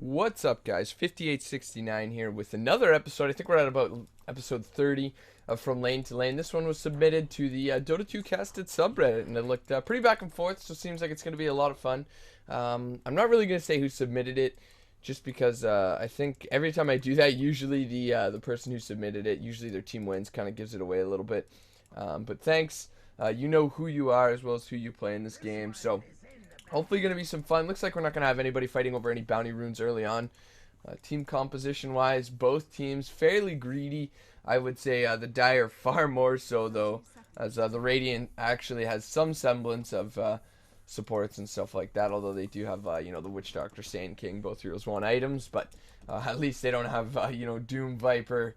What's up, guys? 5869 here with another episode. I think we're at about episode 30 of From Lane to Lane. This one was submitted to the Dota 2 Casted subreddit, and it looked pretty back and forth, so it seems like it's going to be a lot of fun. I'm not really going to say who submitted it, just because I think every time I do that, usually the person who submitted it, usually their team wins, kind of gives it away a little bit. But thanks. You know who you are as well as who you play in this game, so hopefully going to be some fun. Looks like we're not going to have anybody fighting over any bounty runes early on. Team composition wise, both teams fairly greedy. I would say the Dire far more so though, as the Radiant actually has some semblance of supports and stuff like that, although they do have the Witch Doctor, Sand King, both heroes 1 items, but at least they don't have Doom, Viper,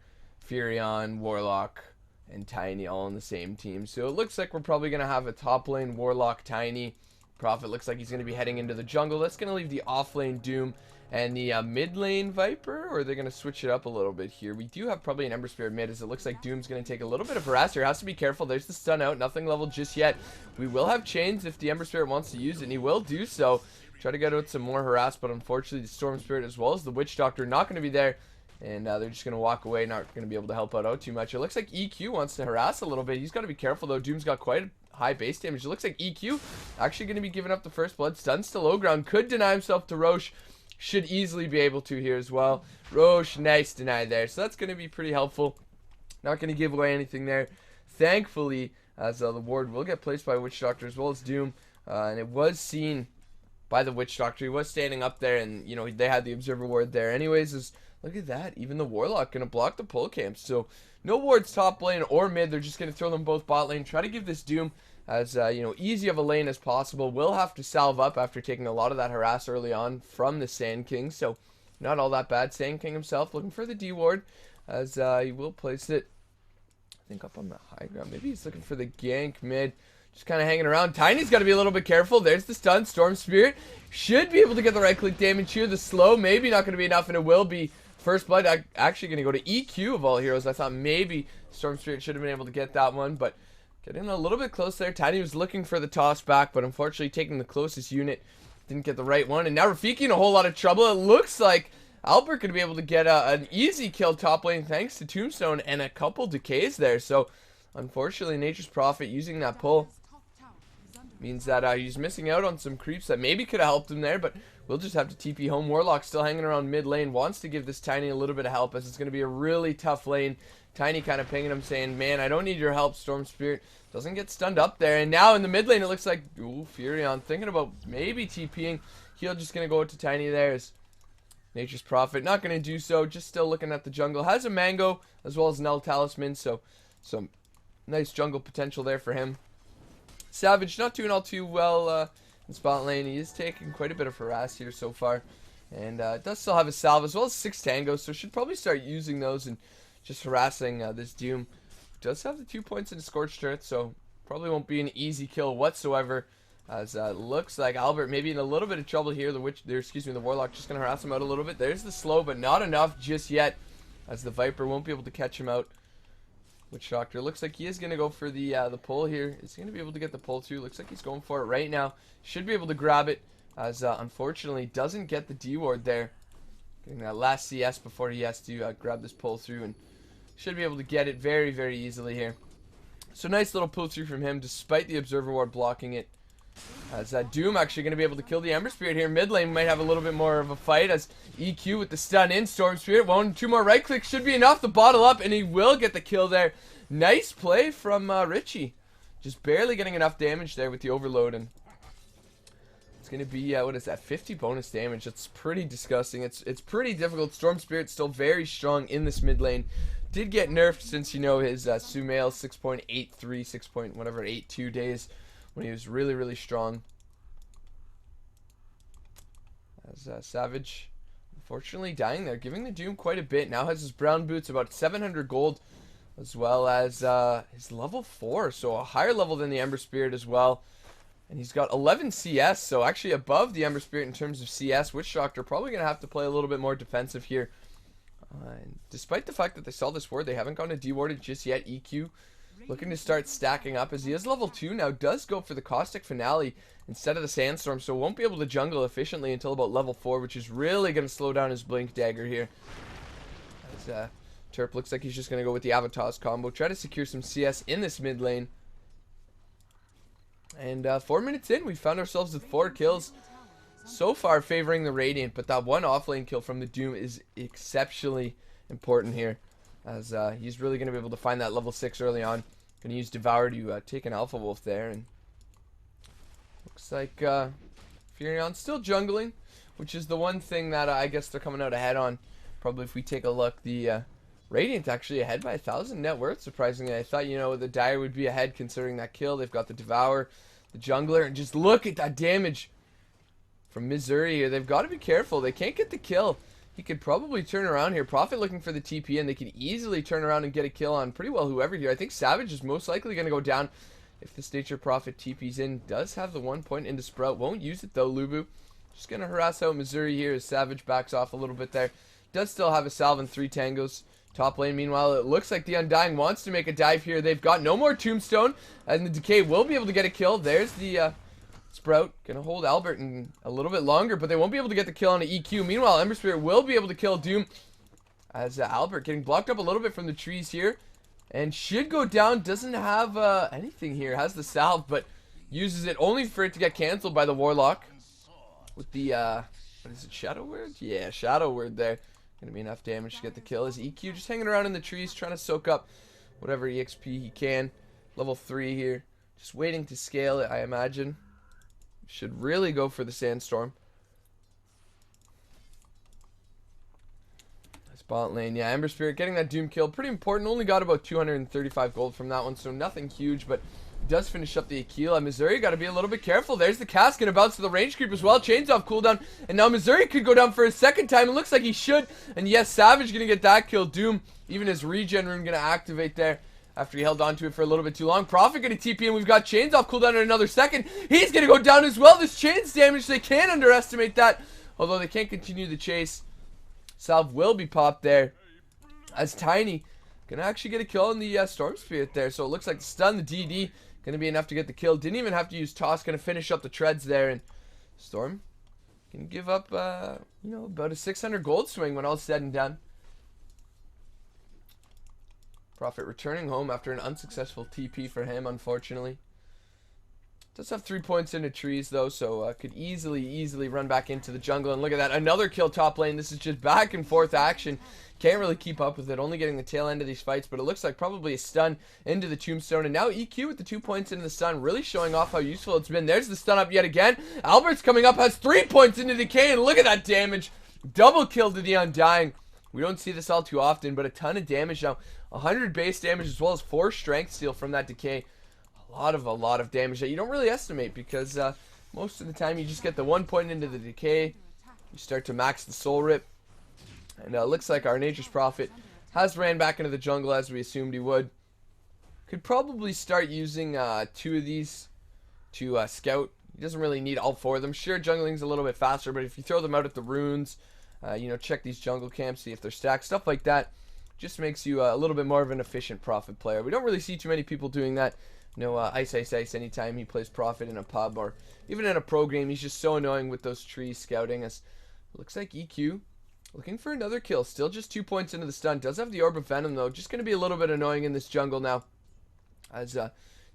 Furion, Warlock, and Tiny all on the same team. So it looks like we're probably going to have a top lane Warlock, Tiny. Prophet looks like he's going to be heading into the jungle. That's going to leave the off lane Doom and the mid lane Viper, or they're going to switch it up a little bit here. We do have probably an Ember Spirit mid, as it looks like Doom's going to take a little bit of harass here. Has to be careful. There's the stun out. Nothing leveled just yet. We will have chains if the Ember Spirit wants to use it, and he will do so. Try to get out some more harass, but unfortunately the Storm Spirit as well as the Witch Doctor not going to be there. And they're just going to walk away, not going to be able to help out too much. It looks like EQ wants to harass a little bit. He's got to be careful, though. Doom's got quite a high base damage. It looks like EQ actually going to be giving up the first blood. Stuns to low ground. Could deny himself to Roche. Should easily be able to here as well. Roche, nice deny there. So that's going to be pretty helpful. Not going to give away anything there. Thankfully, as the ward will get placed by Witch Doctor as well as Doom. And it was seen by the Witch Doctor. He was standing up there, and they had the Observer ward there. Anyways, look at that. Even the Warlock going to block the pull camps. So no wards top lane or mid. They're just going to throw them both bot lane. Try to give this Doom as easy of a lane as possible. Will have to salve up after taking a lot of that harass early on from the Sand King. So not all that bad. Sand King himself looking for the D ward as he will place it, I think, up on the high ground. Maybe he's looking for the gank mid. Just kind of hanging around. Tiny's got to be a little bit careful. There's the stun. Storm Spirit should be able to get the right click damage here. The slow maybe not going to be enough, and it will be. First blood actually going to go to EQ of all heroes. I thought maybe Storm Spirit should have been able to get that one, but getting a little bit close there. Tiny was looking for the toss back, but unfortunately taking the closest unit didn't get the right one. And now Rafiki in a whole lot of trouble. It looks like Albert going to be able to get an easy kill top lane thanks to Tombstone and a couple decays there. So unfortunately, Nature's Prophet using that pull means that he's missing out on some creeps that maybe could have helped him there, but we'll just have to TP home. Warlock still hanging around mid lane, wants to give this Tiny a little bit of help as it's going to be a really tough lane. Tiny kind of pinging him saying, man, I don't need your help. Storm Spirit doesn't get stunned up there, and now in the mid lane it looks like, ooh, Furion thinking about maybe TPing. Heal just going to go to Tiny there as Nature's Prophet not going to do so, just still looking at the jungle. Has a Mango as well as Null Talisman, so some nice jungle potential there for him. Savage not doing all too well in spot lane. He is taking quite a bit of harass here so far, and does still have a salve as well as 6 tangos, so should probably start using those and just harassing this Doom. Does have the 2 points in the Scorched Earth, so probably won't be an easy kill whatsoever, as looks like Albert maybe in a little bit of trouble here. The Warlock just gonna harass him out a little bit. There's the slow, but not enough just yet, as the Viper won't be able to catch him out. Witch Doctor looks like he is going to go for the pull here. Is he going to be able to get the pull too? Looks like he's going for it right now. Should be able to grab it, as unfortunately doesn't get the D ward there. Getting that last CS before he has to grab this pull through, and should be able to get it very, very easily here. So nice little pull through from him despite the Observer ward blocking it. As Doom actually going to be able to kill the Ember Spirit here. Mid lane might have a little bit more of a fight as EQ with the stun in. Storm Spirit, 2 more right clicks should be enough to bottle up, and he will get the kill there. Nice play from Richie. Just barely getting enough damage there with the overload, and it's going to be, what is that, 50 bonus damage. That's pretty disgusting. It's pretty difficult. Storm Spirit's still very strong in this mid lane. Did get nerfed since, his Sumail 6.83, 6.82 days, when he was really, really strong. As Savage, unfortunately, dying there, giving the Doom quite a bit. Now has his brown boots, about 700 gold, as well as his level 4, so a higher level than the Ember Spirit as well. And he's got 11 CS, so actually above the Ember Spirit in terms of CS. Witch Doctor probably going to have to play a little bit more defensive here. And despite the fact that they saw this ward, they haven't gone to D-warded just yet. EQ looking to start stacking up as he is level 2 now. Does go for the Caustic Finale instead of the Sandstorm, so won't be able to jungle efficiently until about level 4, which is really going to slow down his Blink Dagger here. As Terp looks like he's just going to go with the Avatar's combo, try to secure some CS in this mid lane. And 4 minutes in, we found ourselves with 4 kills. So far favoring the Radiant, but that one offlane kill from the Doom is exceptionally important here, as he's really going to be able to find that level 6 early on. Going to use Devour to take an Alpha Wolf there, and looks like Furion still jungling, which is the one thing that I guess they're coming out ahead on. Probably if we take a look, the Radiant actually ahead by 1,000 net worth, surprisingly. I thought, you know, the Dire would be ahead considering that kill. They've got the Devour, the Jungler, and just look at that damage from Missouri here. They've got to be careful. They can't get the kill. He could probably turn around here. Prophet looking for the TP, and they could easily turn around and get a kill on pretty well whoever here. I think Savage is most likely going to go down if this Nature Prophet TP's in. Does have the 1 point into Sprout. Won't use it though, Lubu. Just going to harass out Missouri here as Savage backs off a little bit there. Does still have a salve and 3 tangos. Top lane, meanwhile, it looks like the Undying wants to make a dive here. They've got no more Tombstone, and the Decay will be able to get a kill. There's the Sprout. Gonna hold Albert in a little bit longer, but they won't be able to get the kill on an EQ. Meanwhile, Ember Spirit will be able to kill Doom, as Albert getting blocked up a little bit from the trees here, and should go down. Doesn't have anything here. Has the salve, but uses it only for it to get canceled by the Warlock. With the, what is it, Shadow Word? Yeah, Shadow Word there. Gonna be enough damage to get the kill. His EQ just hanging around in the trees, trying to soak up whatever EXP he can. Level 3 here. Just waiting to scale it, I imagine. Should really go for the Sandstorm. Nice bot lane. Yeah, Ember Spirit getting that Doom kill. Pretty important. Only got about 235 gold from that one, so nothing huge, but does finish up the Aquila. Missouri got to be a little bit careful. There's the Cask and about to the range creep as well. Chains off cooldown, and now Missouri could go down for a second time. It looks like he should, and yes, Savage gonna get that kill. Doom, even his regen rune gonna activate there after he held on to it for a little bit too long. Prophet gonna TP, and we've got Chains off cooldown in another second. He's gonna go down as well. This Chains damage, they can't underestimate that, although they can't continue the chase. Salve will be popped there, as Tiny gonna actually get a kill on the Storm Spirit there. So it looks like the stun, the DD, gonna be enough to get the kill. Didn't even have to use Toss. Gonna finish up the treads there, and Storm can give up, you know, about a 600 gold swing when all's said and done. Prophet returning home after an unsuccessful TP for him, unfortunately. Does have 3 points into trees though, so could easily run back into the jungle. And look at that, another kill top lane. This is just back and forth action. Can't really keep up with it, only getting the tail end of these fights, but it looks like probably a stun into the Tombstone. And now EQ with the 2 points into the stun, really showing off how useful it's been. There's the stun up yet again. Albert's coming up, has 3 points into Decay, and look at that damage. Double kill to the Undying. We don't see this all too often, but a ton of damage now. 100 base damage as well as 4 strength steal from that Decay. A lot of damage that you don't really estimate, because most of the time you just get the 1 point into the Decay. You start to max the Soul Rip. And looks like our Nature's Prophet has ran back into the jungle as we assumed he would. Could probably start using 2 of these to scout. He doesn't really need all 4 of them. Sure, jungling's a little bit faster, but if you throw them out at the runes, you know, check these jungle camps, see if they're stacked, stuff like that, just makes you a little bit more of an efficient Prophet player. We don't really see too many people doing that. No Ice anytime he plays Prophet in a pub or even in a pro game. He's just so annoying with those trees scouting. As looks like EQ looking for another kill. Still just 2 points into the stun. Does have the Orb of Venom though. Just going to be a little bit annoying in this jungle now. As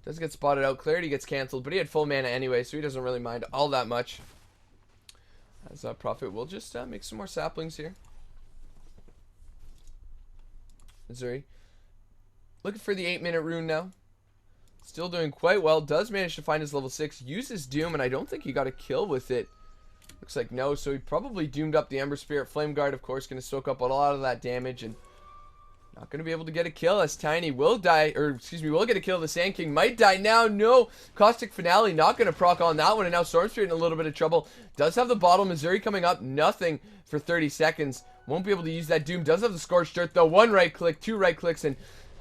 does get spotted out. Clarity gets cancelled, but he had full mana anyway, so he doesn't really mind all that much. As Prophet will just make some more saplings here. Missouri looking for the 8-minute rune now. Still doing quite well. Does manage to find his level 6. Uses Doom, and I don't think he got a kill with it. Looks like no, so he probably doomed up the Ember Spirit. Flame Guard, of course, going to soak up a lot of that damage, and not going to be able to get a kill as Tiny will die, or excuse me, will get a kill. The Sand King might die now. No, Caustic Finale not going to proc on that one, and now Storm Spirit in a little bit of trouble. Does have the bottle. Missouri coming up. Nothing for 30 seconds. Won't be able to use that Doom. Does have the Scorched Earth though. 1 right click, 2 right clicks, and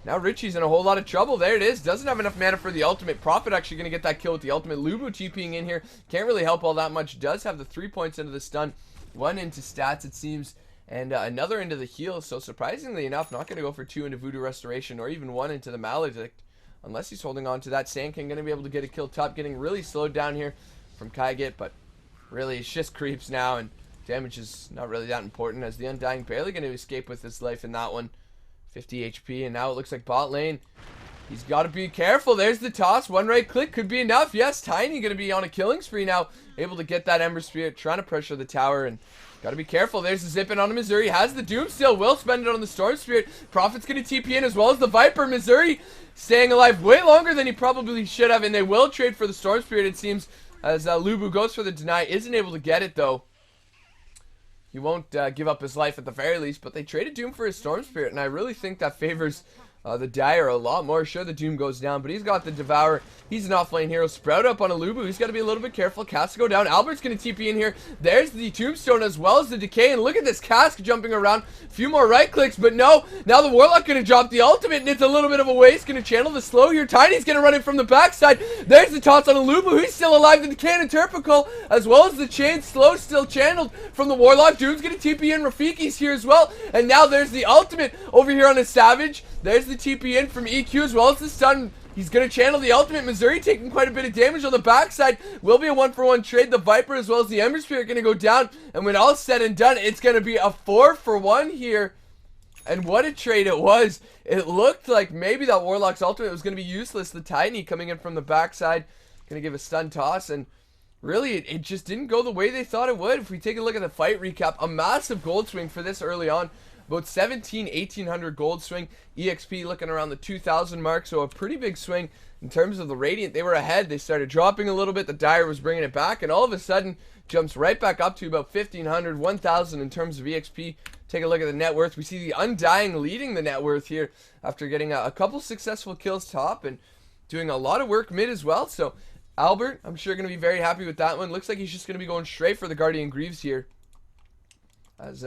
now Richie's in a whole lot of trouble. There it is. Doesn't have enough mana for the ultimate. Prophet actually going to get that kill with the ultimate. Lubu TPing in here. Can't really help all that much. Does have the 3 points into the stun. 1 into stats, it seems. And another into the heal. So surprisingly enough, not going to go for 2 into Voodoo Restoration or even 1 into the Maledict. unless he's holding on to that. Sand King going to be able to get a kill top, getting really slowed down here from Kaigit, but really it's just creeps now, and damage is not really that important as the Undying barely going to escape with his life in that one. 50 HP, and now it looks like bot lane. He's got to be careful. There's the toss. One right click could be enough. Yes, Tiny going to be on a killing spree now. Able to get that Ember Spirit, trying to pressure the tower, and got to be careful. There's the zip in on Missouri. Has the Doom still. Will spend it on the Storm Spirit. Prophet's going to TP in as well as the Viper. Missouri staying alive way longer than he probably should have, and they will trade for the Storm Spirit, it seems, as Lubu goes for the deny. Isn't able to get it, though. He won't give up his life at the very least, but they traded Doom for his Storm Spirit, and I really think that favors the Dire a lot more. Sure, the Doom goes down, but he's got the Devour. He's an offlane hero. Sprout up on a Lubu. He's got to be a little bit careful. Cask go down. Albert's going to TP in here. There's the Tombstone as well as the Decay, and look at this Cask jumping around. A few more right clicks, but no. Now the Warlock going to drop the ultimate, and it's a little bit of a waste. Going to channel the slow here. Tiny's going to run in from the backside. There's the toss on a Lubu. He's still alive. The Decay and Interpical, as well as the Chain Slow still channeled from the Warlock. Doom's going to TP in. Rafiki's here as well, and now there's the ultimate over here on a Savage. There's the TP in from EQ as well as the stun. He's going to channel the ultimate. Missouri taking quite a bit of damage on the backside. Will be a 1-for-1 trade. The Viper as well as the Ember Spirit going to go down. And when all's said and done, it's going to be a 4-for-1 here. And what a trade it was. It looked like maybe that Warlock's ultimate was going to be useless. The Tiny coming in from the backside. Going to give a stun toss. And really, it just didn't go the way they thought it would. If we take a look at the fight recap, a massive gold swing for this early on. About 1800 gold swing. EXP looking around the 2000 mark, so a pretty big swing in terms of the Radiant. They were ahead. They started dropping a little bit. The Dire was bringing it back, and all of a sudden jumps right back up to about 1500, 1000 in terms of EXP. Take a look at the net worth. We see the Undying leading the net worth here after getting a couple successful kills top and doing a lot of work mid as well. So Albert, I'm sure going to be very happy with that one. Looks like he's just going to be going straight for the Guardian Greaves here. As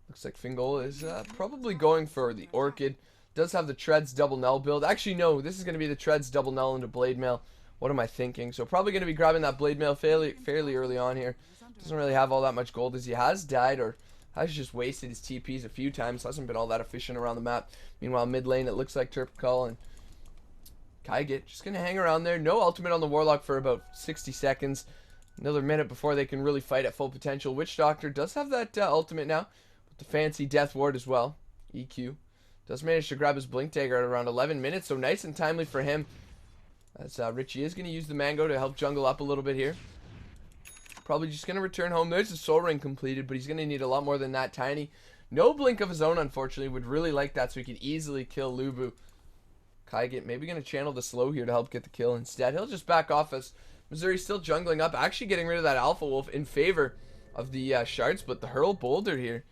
looks like Fingal is probably going for the Orchid. Does have the Treads double null build. Actually, no, this is going to be the Treads double null into Blade Mail. What am I thinking? So probably going to be grabbing that Blade Mail fairly early on here. Doesn't really have all that much gold as he has died or has just wasted his TPs a few times. Hasn't been all that efficient around the map. Meanwhile, mid lane, it looks like Turpicol and Kaigit just going to hang around there. No ultimate on the Warlock for about 60 seconds. Another minute before they can really fight at full potential. Witch Doctor does have that ultimate now. The fancy Death Ward as well. EQ does manage to grab his Blink Dagger at around 11 minutes, so nice and timely for him. As Richie is going to use the Mango to help jungle up a little bit here. Probably just going to return home. There's the Soul Ring completed, but he's going to need a lot more than that. Tiny. No Blink of his own, unfortunately. Would really like that so he could easily kill Lubu. Kaigit maybe going to channel the slow here to help get the kill. Instead, he'll just back off as Missouri's still jungling up. Actually getting rid of that Alpha Wolf in favor of the Shard Split. The Hurl Boulder here.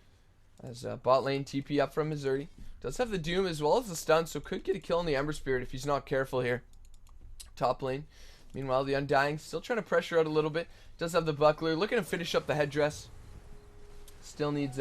As bot lane TP up from Missouri. Does have the Doom as well as the stun, so could get a kill on the Ember Spirit if he's not careful here. Top lane. Meanwhile, the Undying still trying to pressure out a little bit. Does have the Buckler. Looking to finish up the headdress. Still needs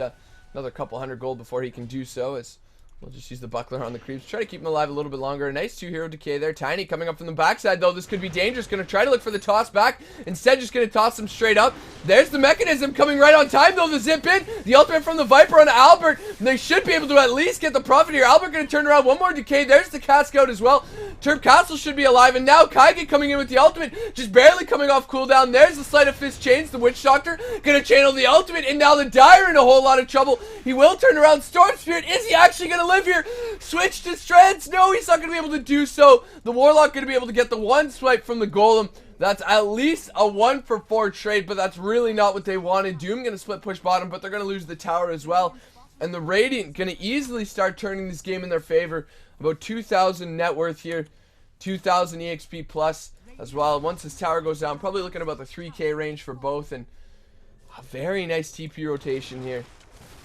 another couple hundred gold before he can do so, as we'll just use the Buckler on the creeps. Try to keep him alive a little bit longer. A nice 2-hero decay there. Tiny coming up from the backside, though. This could be dangerous. Going to try to look for the toss back. Instead, just going to toss him straight up. There's the Mechanism coming right on time, though. The zip in. The ultimate from the Viper on Albert. And they should be able to at least get the Prophet here. Albert going to turn around. One more decay. There's the Cask out as well. Turp Castle should be alive. And now Kaigit coming in with the ultimate. Just barely coming off cooldown. There's the Sleight of Fist chains. The Witch Doctor going to channel the ultimate. And now the Dire in a whole lot of trouble. He will turn around. Storm Spirit. Is he actually going to live here? Switch to Streds. No, he's not going to be able to do so. The Warlock going to be able to get the one swipe from the Golem. That's at least a 1-for-4 trade, but that's really not what they wanted. Doom going to split push bottom, but they're going to lose the tower as well. And the Radiant going to easily start turning this game in their favor. About 2,000 net worth here. 2,000 EXP plus as well. Once this tower goes down, probably looking about the 3K range for both. And a very nice TP rotation here.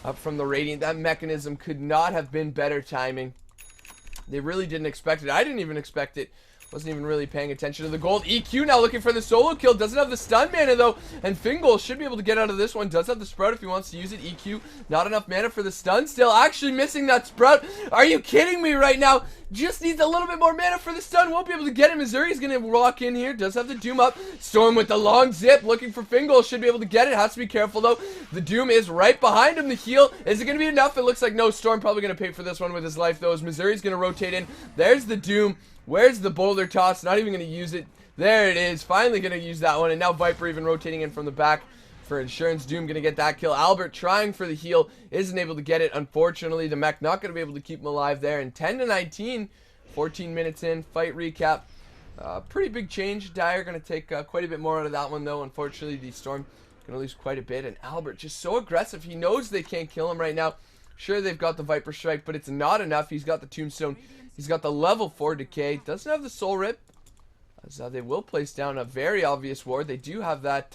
Up from the Radiant. That Mechanism could not have been better timing. They really didn't expect it. I didn't even expect it. Wasn't even really paying attention to the gold. EQ now looking for the solo kill. Doesn't have the stun mana though. And Fingal should be able to get out of this one. Does have the Sprout if he wants to use it. EQ, not enough mana for the stun. Still actually missing that Sprout. Are you kidding me right now? Just needs a little bit more mana for the stun. Won't be able to get it. Missouri's going to walk in here. Does have the Doom up. Storm with the long zip. Looking for Fingal. Should be able to get it. Has to be careful though. The Doom is right behind him. The heal. Is it going to be enough? It looks like no. Storm probably going to pay for this one with his life though. As Missouri's going to rotate in. There's the Doom. Where's the boulder toss? Not even going to use it. There it is. Finally going to use that one. And now Viper even rotating in from the back for insurance. Doom going to get that kill. Albert trying for the heal. Isn't able to get it. Unfortunately, the mech not going to be able to keep him alive there. And 10-19. 14 minutes in. Fight recap. Pretty big change. Dire going to take quite a bit more out of that one, though. Unfortunately, the Storm going to lose quite a bit. And Albert just so aggressive. He knows they can't kill him right now. Sure, they've got the Viper Strike, but it's not enough. He's got the Tombstone. He's got the level 4 Decay. Doesn't have the Soul Rip. As they will place down a very obvious ward. They do have that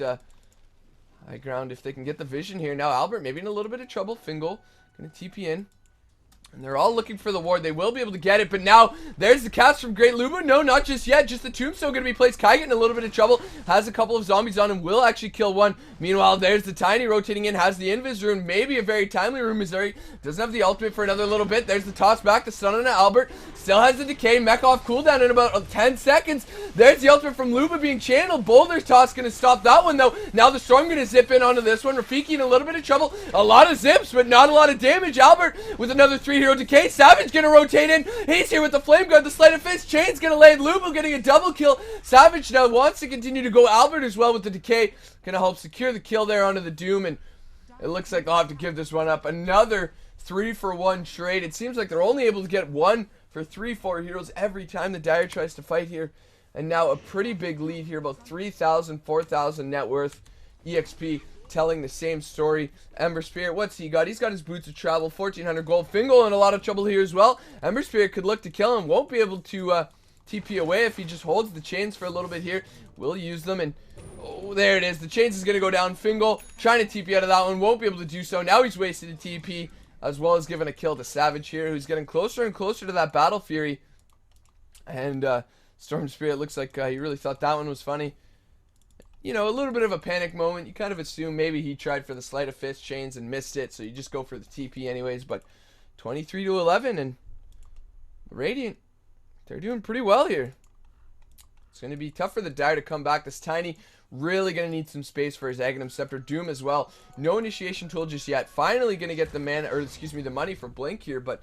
high ground if they can get the vision here. Now Albert maybe in a little bit of trouble. Fingal going to TP in. And they're all looking for the ward. They will be able to get it, but now there's the cast from Great Luba. No, not just yet. Just the Tombstone going to be placed. Kai getting a little bit of trouble. Has a couple of zombies on him. Will actually kill one. Meanwhile, there's the Tiny rotating in. Has the Invis rune. Maybe a very timely rune. Missouri doesn't have the ultimate for another little bit. There's the toss back. The stun on Albert. Still has the Decay. Mech off cooldown in about 10 seconds. There's the ultimate from Luba being channeled. Boulder's toss going to stop that one, though. Now the Storm going to zip in onto this one. Rafiki in a little bit of trouble. A lot of zips, but not a lot of damage. Albert with another 3-hero Decay. Savage gonna rotate in. He's here with the Flame Guard, the Sleight of Fist. Chain's gonna land. Luba getting a double kill. Savage now wants to continue to go. Albert as well with the Decay. Gonna help secure the kill there onto the Doom. And it looks like they'll have to give this one up. Another 3-for-1 trade. It seems like they're only able to get 1 for 3-4 heroes every time the Dire tries to fight here. And now a pretty big lead here. About 3,000, 4,000 net worth. EXP telling the same story. Ember Spirit, what's he got? He's got his Boots of Travel, 1,400 gold. Fingal in a lot of trouble here as well. Ember Spirit could look to kill him. Won't be able to TP away if he just holds the chains for a little bit here. Will use them, and oh, there it is. The chains is going to go down. Fingal trying to TP out of that one. Won't be able to do so. Now he's wasted a TP, as well as giving a kill to Savage here, who's getting closer and closer to that Battle Fury. And Storm Spirit looks like he really thought that one was funny. You know, a little bit of a panic moment. You kind of assume maybe he tried for the Sleight of Fist chains and missed it, so you just go for the TP anyways. But 23-11, and Radiant, they're doing pretty well here. It's going to be tough for the Dire to come back. This Tiny really going to need some space for his Aghanim Scepter. Doom as well. No initiation tool just yet. Finally going to get the mana, or excuse me, the money for Blink here, but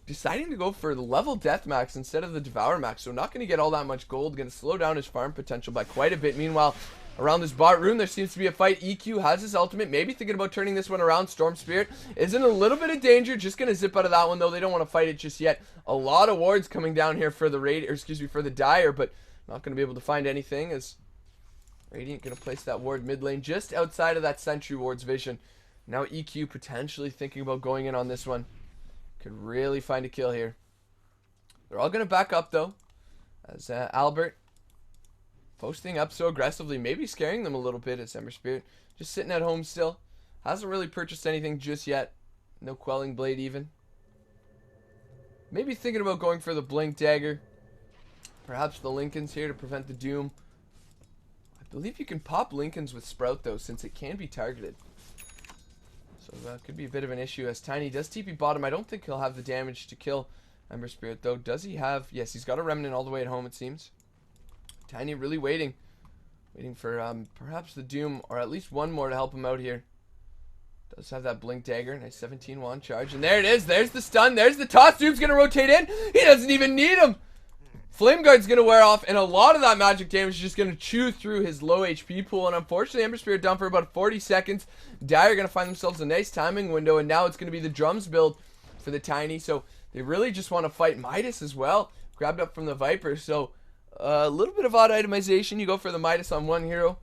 deciding to go for the level Deathmax instead of the Devour Max. So not going to get all that much gold. Going to slow down his farm potential by quite a bit. Meanwhile, around this bot room, there seems to be a fight. EQ has his ultimate. Maybe thinking about turning this one around. Storm Spirit is in a little bit of danger. Just going to zip out of that one, though. They don't want to fight it just yet. A lot of wards coming down here for the for the Dire, but not going to be able to find anything as Radiant going to place that ward mid lane just outside of that Sentry ward's vision. Now EQ potentially thinking about going in on this one. Could really find a kill here. They're all going to back up, though, as Albert posting up so aggressively, maybe scaring them a little bit as Ember Spirit just sitting at home still. Hasn't really purchased anything just yet. No Quelling Blade even. Maybe thinking about going for the Blink Dagger. Perhaps the Lincolns here to prevent the Doom. I believe you can pop Lincolns with Sprout, though, since it can be targeted. So that could be a bit of an issue as Tiny does TP bottom. I don't think he'll have the damage to kill Ember Spirit, though. Does he have? Yes, he's got a Remnant all the way at home, it seems. Tiny really waiting for perhaps the Doom, or at least one more to help him out here. Does have that Blink Dagger. Nice 17 wand charge. And there it is. There's the stun. There's the toss. Doom's going to rotate in. He doesn't even need him. Flame Guard's going to wear off, and a lot of that magic damage is just going to chew through his low HP pool. And unfortunately, Ember Spirit down for about 40 seconds. Dire going to find themselves a nice timing window, and now it's going to be the drums build for the Tiny. So they really just want to fight Midas as well. Grabbed up from the Viper. So a little bit of odd itemization. You go for the Midas on one hero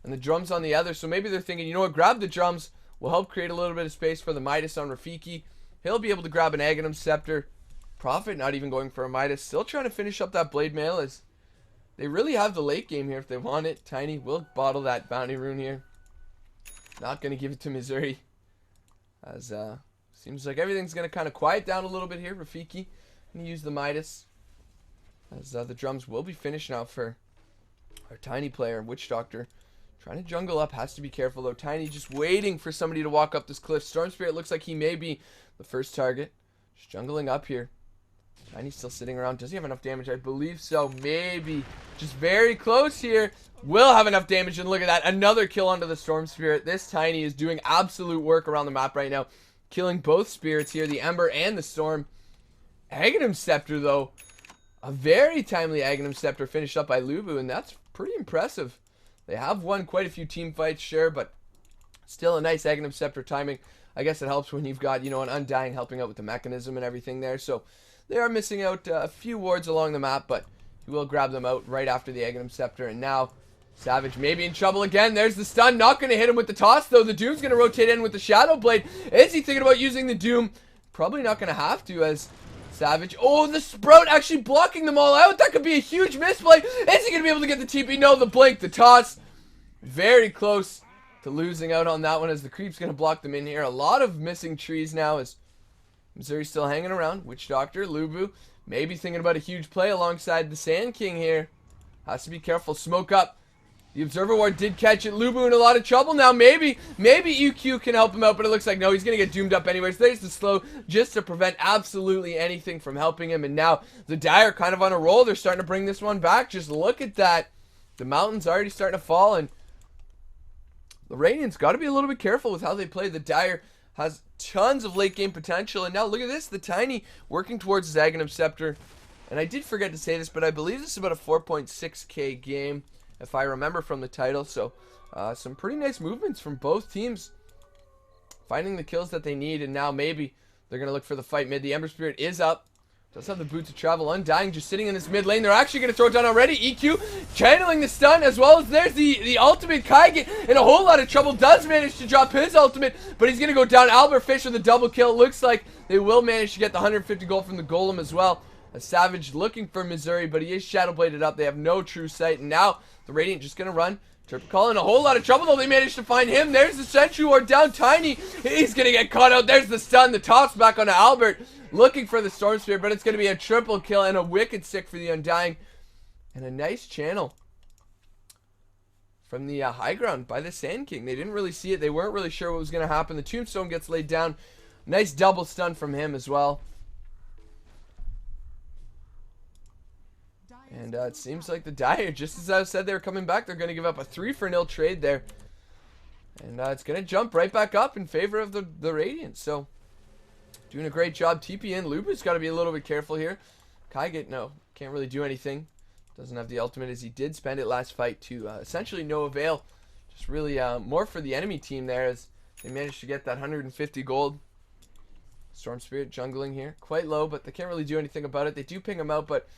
and the drums on the other. So maybe they're thinking, you know what, grab the drums. Will help create a little bit of space for the Midas on Rafiki. He'll be able to grab an Aghanim Scepter. Prophet not even going for a Midas. Still trying to finish up that Blade Mail as they really have the late game here if they want it. Tiny will bottle that Bounty Rune here. Not going to give it to Missouri. As seems like everything's going to kind of quiet down a little bit here. Rafiki going to use the Midas. As the drums will be finished now for our Tiny player, Witch Doctor. Trying to jungle up, has to be careful though. Tiny just waiting for somebody to walk up this cliff. Storm Spirit looks like he may be the first target. Just jungling up here. Tiny's still sitting around. Does he have enough damage? I believe so. Maybe. Just very close here. Will have enough damage, and look at that. Another kill onto the Storm Spirit. This Tiny is doing absolute work around the map right now. Killing both spirits here, the Ember and the Storm. Aghanim Scepter though. A very timely Aghanim Scepter finished up by Lubu, and that's pretty impressive. They have won quite a few team fights, sure, but still a nice Aghanim Scepter timing. I guess it helps when you've got, you know, an Undying helping out with the mechanism and everything there. So they are missing out a few wards along the map, but he will grab them out right after the Aghanim Scepter. And now Savage maybe in trouble again. There's the stun. Not going to hit him with the toss, though. The Doom's going to rotate in with the Shadow Blade. Is he thinking about using the Doom? Probably not going to have to, as Savage. Oh, the Sprout actually blocking them all out. That could be a huge misplay. Is he going to be able to get the TP? No, the blink, the toss. Very close to losing out on that one, as the Creep's going to block them in here. A lot of missing trees now, as Missouri's still hanging around. Witch Doctor, Lubu, maybe thinking about a huge play alongside the Sand King here. Has to be careful. Smoke up. The Observer Ward did catch it. Lubu in a lot of trouble now. Maybe EQ can help him out, but it looks like no, he's going to get doomed up anyways. There's the slow just to prevent absolutely anything from helping him. And now the Dire kind of on a roll. They're starting to bring this one back. Just look at that. The mountain's already starting to fall, and the Radiant's got to be a little bit careful with how they play. The Dire has tons of late game potential, and now look at this. The Tiny working towards his Aghanim Scepter. And I did forget to say this, but I believe this is about a 4.6k game, if I remember from the title. So some pretty nice movements from both teams, finding the kills that they need. And now maybe they're going to look for the fight mid. The Ember Spirit is up. Does have the boot to travel. Undying just sitting in this mid lane. They're actually going to throw it down already. EQ channeling the stun, as well as there's the ultimate. Kaiget in a whole lot of trouble. Does manage to drop his ultimate, but he's going to go down. Albert Fish with a double kill. Looks like they will manage to get the 150 gold from the Golem as well. A Savage looking for Missouri, but he is Shadow Bladed up. They have no true sight. And now the Radiant just going to run. Turpicall in a whole lot of trouble, though. They managed to find him. There's the Sentry Ward down. Tiny. He's going to get caught out. There's the stun. The toss back onto Albert. Looking for the Storm Spirit, but it's going to be a triple kill and a wicked stick for the Undying. And a nice channel from the high ground by the Sand King. They didn't really see it. They weren't really sure what was going to happen. The Tombstone gets laid down. Nice double stun from him as well. And it seems like the Dire, just as I said they were coming back, they're going to give up a 3-for-0 trade there. And it's going to jump right back up in favor of the Radiant. So, doing a great job. TP in. Lubu's got to be a little bit careful here. Kaiget, no, can't really do anything. Doesn't have the ultimate, as he did spend it last fight to essentially no avail. Just really more for the enemy team there, as they managed to get that 150 gold. Storm Spirit jungling here. Quite low, but they can't really do anything about it. They do ping him out, but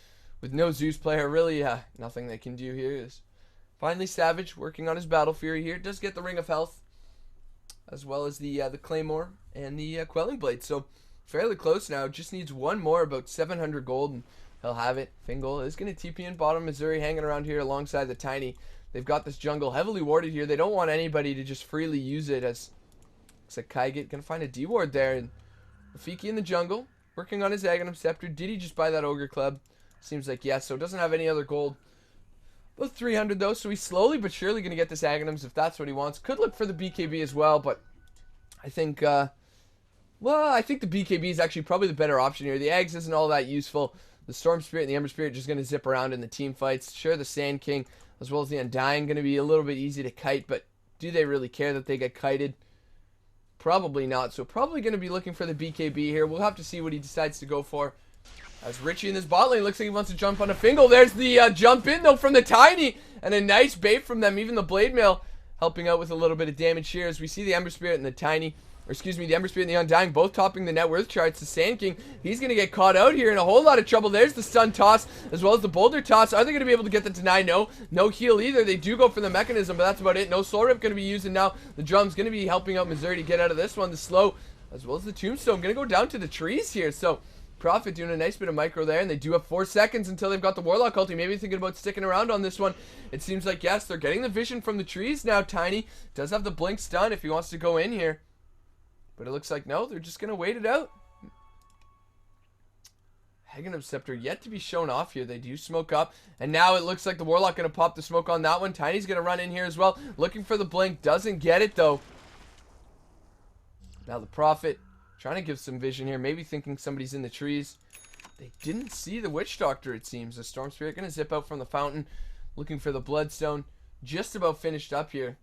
with no Zeus player, really nothing they can do here. Is finally Savage working on his Battle Fury here. Does get the Ring of Health, as well as the Claymore and the Quelling Blade. So fairly close now. Just needs one more, about 700 gold, and he'll have it. Fingal is going to TP in bottom. Missouri hanging around here alongside the Tiny. They've got this jungle heavily warded here. They don't want anybody to just freely use it, as looks like Kaiget going to find a D-ward there. And Rafiki in the jungle, working on his Aghanim Scepter. Did he just buy that Ogre Club? Seems like yes, so doesn't have any other gold. About 300 though, so he's slowly but surely going to get this Aghanims if that's what he wants. Could look for the BKB as well, but I think, well, I think the BKB is actually probably the better option here. The Eggs isn't all that useful. The Storm Spirit and the Ember Spirit just going to zip around in the team fights. Sure, the Sand King as well as the Undying going to be a little bit easy to kite, but do they really care that they get kited? Probably not, so probably going to be looking for the BKB here. We'll have to see what he decides to go for. As Richie in this bot lane looks like he wants to jump on a Fingal. There's the jump in though from the Tiny. And a nice bait from them. Even the Blade Mail helping out with a little bit of damage here. As we see the Ember Spirit and the Tiny, or excuse me, the Ember Spirit and the Undying both topping the net worth charts. The Sand King, he's going to get caught out here in a whole lot of trouble. There's the stun toss as well as the boulder toss. Are they going to be able to get the deny? No. No heal either. They do go for the mechanism, but that's about it. No Soul Rip going to be used, and now the Drum's going to be helping out Missouri to get out of this one. The slow as well as the Tombstone going to go down to the trees here. So Prophet doing a nice bit of micro there, and they do have 4 seconds until they've got the Warlock ulti. Maybe thinking about sticking around on this one. It seems like, yes, they're getting the vision from the trees now. Tiny does have the blink stun if he wants to go in here. But it looks like, no, they're just going to wait it out. Aghanim Scepter yet to be shown off here. They do smoke up, and now it looks like the Warlock going to pop the smoke on that one. Tiny's going to run in here as well, looking for the blink. Doesn't get it, though. Now the Prophet trying to give some vision here, maybe thinking somebody's in the trees. They didn't see the Witch Doctor, it seems. The Storm Spirit going to zip out from the fountain, looking for the Bloodstone. Just about finished up here.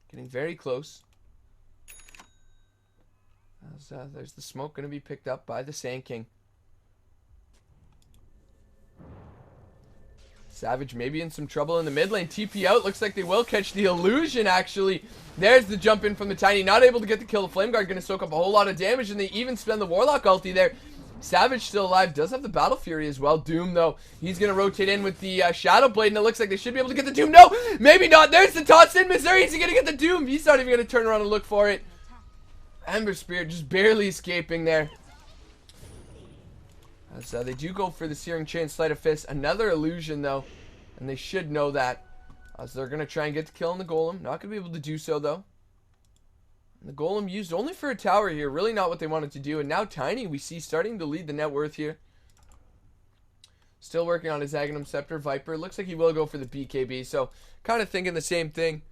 Getting very close. As, there's the smoke going to be picked up by the Sand King. Savage maybe in some trouble in the mid lane. TP out. Looks like they will catch the illusion, actually. There's the jump in from the Tiny. Not able to get the kill. The Flame Guard going to soak up a whole lot of damage, and they even spend the Warlock ulti there. Savage still alive. Does have the Battle Fury as well. Doom, though, he's going to rotate in with the Shadow Blade, and it looks like they should be able to get the Doom. No, maybe not. There's the toss in. Missouri, is he going to get the Doom? He's not even going to turn around and look for it. Ember Spirit just barely escaping there. As they do go for the Searing Chain, Sleight of Fist. Another illusion, though, and they should know that. As they're going to try and get the kill on the Golem. Not going to be able to do so, though. And the Golem used only for a tower here. Really not what they wanted to do. And now Tiny, we see, starting to lead the net worth here. Still working on his Aghanim Scepter. Viper. Looks like he will go for the BKB. So, kind of thinking the same thing.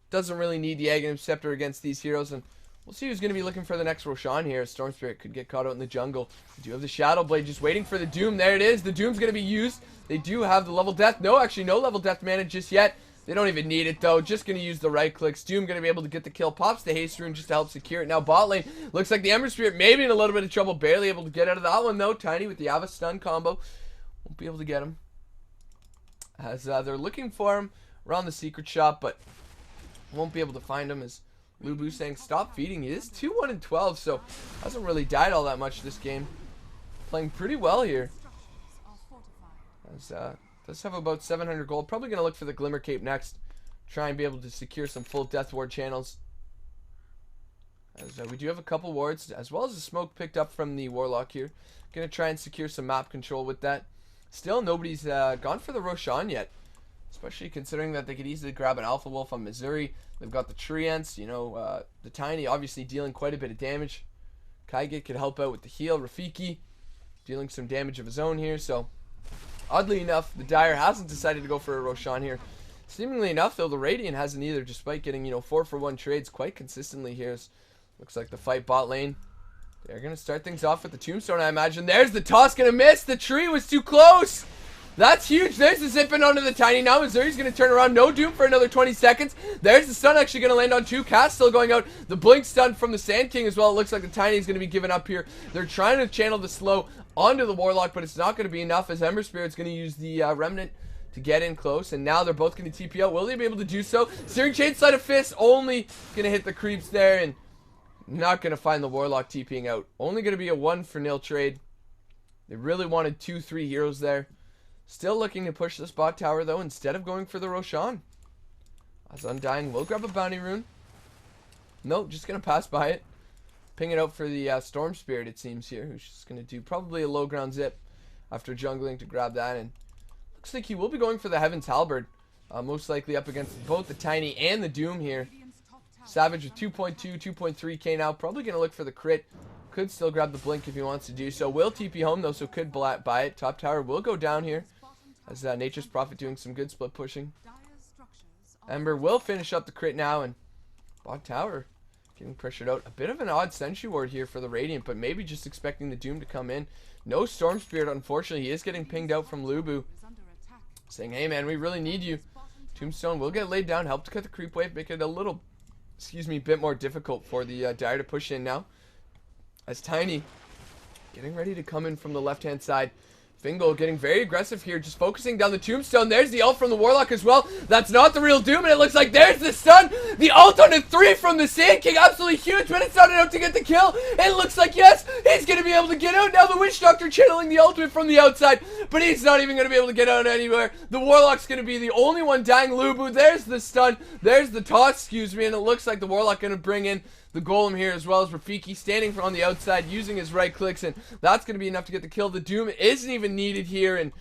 Doesn't really need the Aghanim Scepter against these heroes. And we'll see who's going to be looking for the next Roshan here. Storm Spirit could get caught out in the jungle. We do have the Shadow Blade just waiting for the Doom. There it is. The Doom's going to be used. They do have the level death. No, actually, no level death mana just yet. They don't even need it, though. Just going to use the right clicks. Doom going to be able to get the kill. Pops the Haste Rune just to help secure it. Now, bot lane. Looks like the Ember Spirit maybe in a little bit of trouble. Barely able to get out of that one, though. Tiny with the Ava stun combo. Won't be able to get him. As they're looking for him around the secret shop, but won't be able to find him as Lubu saying stop feeding. He is 2-1-12, so hasn't really died all that much this game. Playing pretty well here. As does have about 700 gold. Probably going to look for the Glimmer Cape next. Try and be able to secure some full Death Ward channels. As we do have a couple wards, as well as a smoke picked up from the Warlock here. Going to try and secure some map control with that. Still, nobody's gone for the Roshan yet. Especially considering that they could easily grab an Alpha Wolf on Missouri. They've got the Treants, you know, the Tiny obviously dealing quite a bit of damage. Kaigit could help out with the heal. Rafiki dealing some damage of his own here. So, oddly enough, the Dire hasn't decided to go for a Roshan here. Seemingly enough, though, the Radiant hasn't either, despite getting, you know, 4-for-1 trades quite consistently here. Looks like the fight bot lane. They're going to start things off with the Tombstone, I imagine. There's the toss, going to miss. The tree was too close. That's huge. There's the zipping onto the Tiny. Now Missouri's going to turn around. No Doom for another 20 seconds. There's the stun actually going to land on 2. Cast still going out. The blink stun from the Sand King as well. It looks like the Tiny's going to be given up here. They're trying to channel the slow onto the Warlock, but it's not going to be enough as Ember Spirit's going to use the Remnant to get in close. And now they're both going to TP out. Will they be able to do so? Searing Chain, Sleight of Fist only going to hit the creeps there and not going to find the Warlock TPing out. Only going to be a 1-for-0 trade. They really wanted 2-3 heroes there. Still looking to push this bot tower, though, instead of going for the Roshan. As Undying will grab a Bounty Rune. Nope, just going to pass by it. Ping it out for the Storm Spirit, it seems here. Who's just going to do probably a low ground zip after jungling to grab that. And looks like he will be going for the Heaven's Halberd. Most likely up against both the Tiny and the Doom here. Savage with 2.2, 2.3k now. Probably going to look for the crit. Could still grab the blink if he wants to do so. Will TP home, though, so could buy it. Top tower will go down here. As Nature's Prophet doing some good split pushing. Ember will finish up the crit now. And bot tower getting pressured out. A bit of an odd Sentry Ward here for the Radiant. But maybe just expecting the Doom to come in. No Storm Spirit, unfortunately. He is getting pinged out from Lubu. Saying, hey man, we really need you. Tombstone will get laid down. Help to cut the creep wave. Make it a little, bit more difficult for the Dire to push in now. As Tiny getting ready to come in from the left-hand side. Fingal getting very aggressive here, just focusing down the Tombstone. There's the ult from the Warlock as well. That's not the real Doom, and it looks like there's the stun. The ult on a 3 from the Sand King, absolutely huge, but it's not enough to get the kill. It looks like, yes, he's going to be able to get out. Now the Witch Doctor channeling the ultimate from the outside, but he's not even going to be able to get out anywhere. The Warlock's going to be the only one dying. Lubu, there's the stun. There's the toss, and it looks like the Warlock going to bring in the Golem here, as well as Rafiki standing on the outside using his right clicks, and that's going to be enough to get the kill. The Doom isn't even needed here, and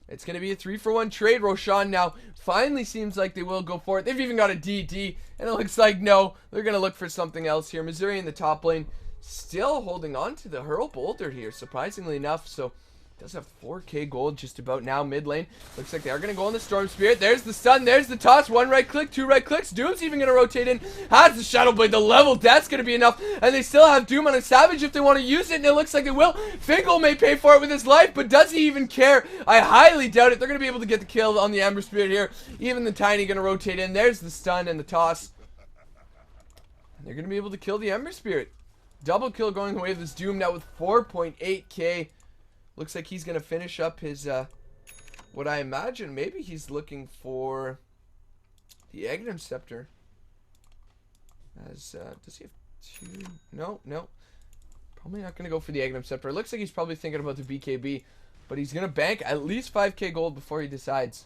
it's going to be a 3-for-1 trade. Roshan now finally seems like they will go for it. They've even got a DD, and it looks like no, they're going to look for something else here. Missouri in the top lane still holding on to the Hurl Boulder here, surprisingly enough. So does have 4k gold just about now mid lane. Looks like they are going to go on the Storm Spirit. There's the stun. There's the toss. 1 right click, 2 right clicks. Doom's even going to rotate in. Has the Shadow Blade. The level that's going to be enough. And they still have Doom on a Savage if they want to use it. And it looks like they will. Fingal may pay for it with his life, but does he even care? I highly doubt it. They're going to be able to get the kill on the Ember Spirit here. Even the Tiny going to rotate in. There's the stun and the toss. And they're going to be able to kill the Ember Spirit. Double kill going away with this Doom now with 4.8k. Looks like he's going to finish up his what I imagine, maybe he's looking for the Aghanim Scepter. As, does he have two? No, no. Probably not going to go for the Aghanim Scepter. It looks like he's probably thinking about the BKB. But he's going to bank at least 5k gold before he decides.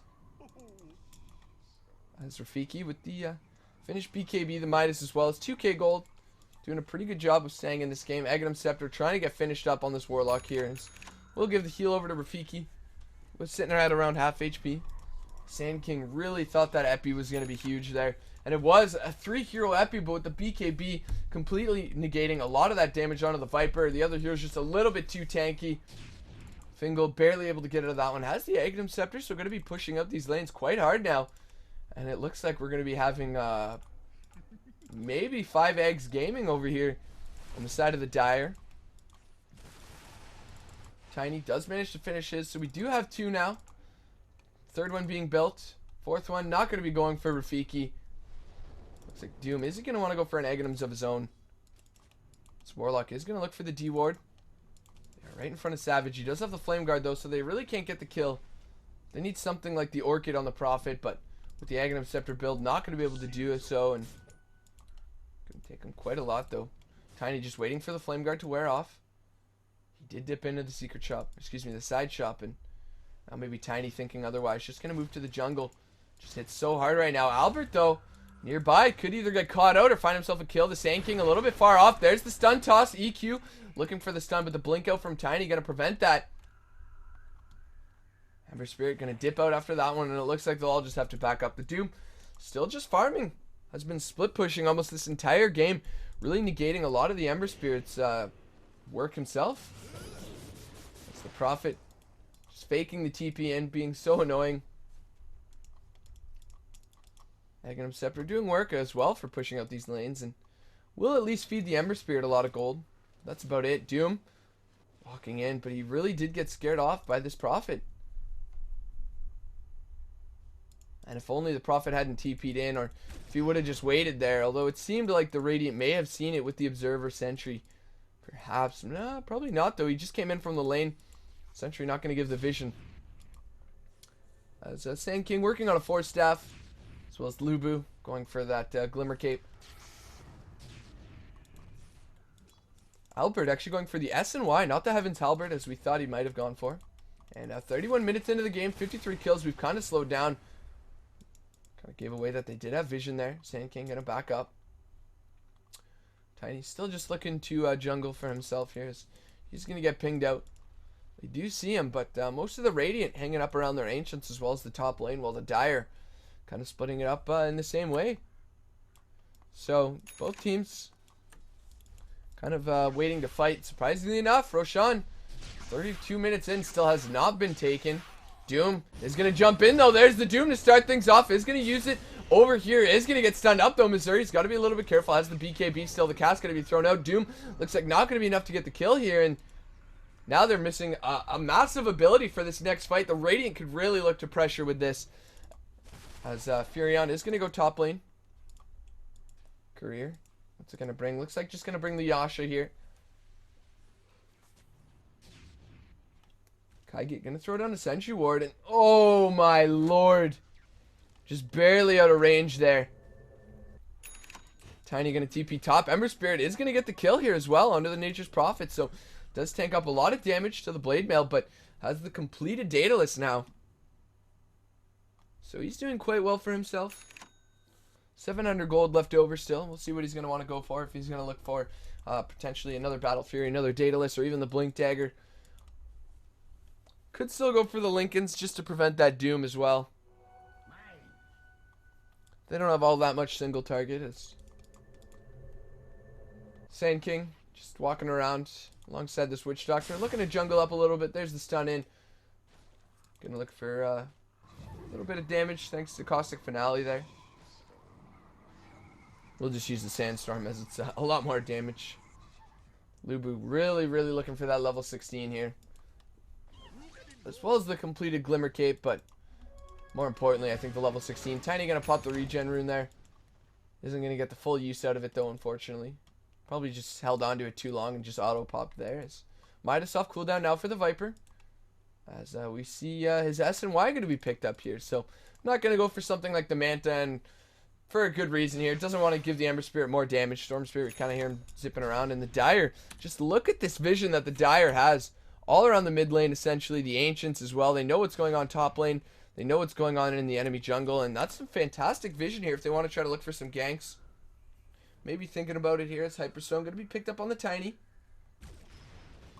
As Rafiki with the finished BKB, the Midas as well. It's 2k gold. Doing a pretty good job of staying in this game. Aghanim Scepter trying to get finished up on this Warlock here. And we'll give the heal over to Rafiki. We're sitting at around half HP. Sand King really thought that Epi was going to be huge there. And it was a 3-hero Epi, but with the BKB completely negating a lot of that damage onto the Viper. The other hero's just a little bit too tanky. Fingal barely able to get out of that one. Has the Aghanim Scepter, so going to be pushing up these lanes quite hard now. And it looks like we're going to be having maybe 5 eggs gaming over here on the side of the Dire. Tiny does manage to finish his, so we do have 2 now. Third one being built. Fourth one not going to be going for Rafiki. Looks like Doom isn't going to want to go for an Aghanims of his own. This Warlock is going to look for the D-Ward. Right in front of Savage. He does have the Flame Guard though, so they really can't get the kill. They need something like the Orchid on the Prophet, but with the Aghanim Scepter build, not going to be able to do so, and going to take him quite a lot though. Tiny just waiting for the Flame Guard to wear off. He did dip into the secret shop, excuse me, the side shop, and now maybe Tiny thinking otherwise. Just going to move to the jungle. Just hit so hard right now. Albert though, nearby, could either get caught out or find himself a kill. The Sand King a little bit far off. There's the stun toss. EQ looking for the stun, but the blink out from Tiny going to prevent that. Ember Spirit going to dip out after that one, and it looks like they'll all just have to back up. The Doom still just farming. Has been split pushing almost this entire game, really negating a lot of the Ember Spirit's work himself. That's the Prophet just faking the TP and being so annoying. Aghanim Scepter doing work as well for pushing out these lanes, and will at least feed the Ember Spirit a lot of gold. That's about it. Doom walking in, but he really did get scared off by this Prophet. And if only the Prophet hadn't TP'd in, or if he would have just waited there, although it seemed like the Radiant may have seen it with the Observer Sentry. Perhaps. No, probably not though. He just came in from the lane. Sentry not going to give the vision. As Sand King working on a Force Staff, as well as Lubu going for that Glimmer Cape. Albert actually going for the S&Y, not the Heaven's Halberd as we thought he might have gone for. And 31 minutes into the game, 53 kills. We've kind of slowed down. Kind of gave away that they did have vision there. Sand King going to back up. Tiny still just looking to jungle for himself here. He's going to get pinged out. They do see him, but most of the Radiant hanging up around their Ancients as well as the top lane, while the Dire kind of splitting it up in the same way. So both teams kind of waiting to fight. Surprisingly enough, Roshan, 32 minutes in, still has not been taken. Doom is going to jump in though. There's the Doom to start things off. Is going to use it over here. Is going to get stunned up though. Missouri's got to be a little bit careful. Has the BKB still. The cast going to be thrown out. Doom looks like not going to be enough to get the kill here. And now they're missing a massive ability for this next fight. The Radiant could really look to pressure with this. As Furion is going to go top lane. Career. What's it going to bring? Looks like just going to bring the Yasha here. Kaigit going to throw down a Sentry Ward. And oh my lord. Just barely out of range there. Tiny going to TP top. Ember Spirit is going to get the kill here as well under the Nature's Prophet. So does tank up a lot of damage to the Blade Mail, but has the completed Daedalus now. So he's doing quite well for himself. 700 gold left over still. We'll see what he's going to want to go for. If he's going to look for potentially another Battle Fury, another Daedalus, or even the Blink Dagger. Could still go for the Lincolns just to prevent that Doom as well. They don't have all that much single target. It's Sand King just walking around alongside this Witch Doctor. Looking to jungle up a little bit. There's the stun in. Gonna look for a little bit of damage thanks to Caustic Finale there. We'll just use the Sandstorm as it's a lot more damage. Lubu really looking for that level 16 here. As well as the completed Glimmer Cape, but more importantly, I think the level 16. Tiny gonna pop the regen rune there. Isn't gonna get the full use out of it though, unfortunately. Probably just held on to it too long and just auto popped there. Midas off cooldown now for the Viper. As we see his S and Y going to be picked up here. So I'm not going to go for something like the Manta, and for a good reason here. It doesn't want to give the Ember Spirit more damage. Storm Spirit, kind of hear him zipping around. And the Dire, just look at this vision that the Dire has all around the mid lane, essentially. The Ancients as well. They know what's going on top lane. They know what's going on in the enemy jungle. And that's some fantastic vision here if they want to try to look for some ganks. Maybe thinking about it here. It's Hyperstone going to be picked up on the Tiny.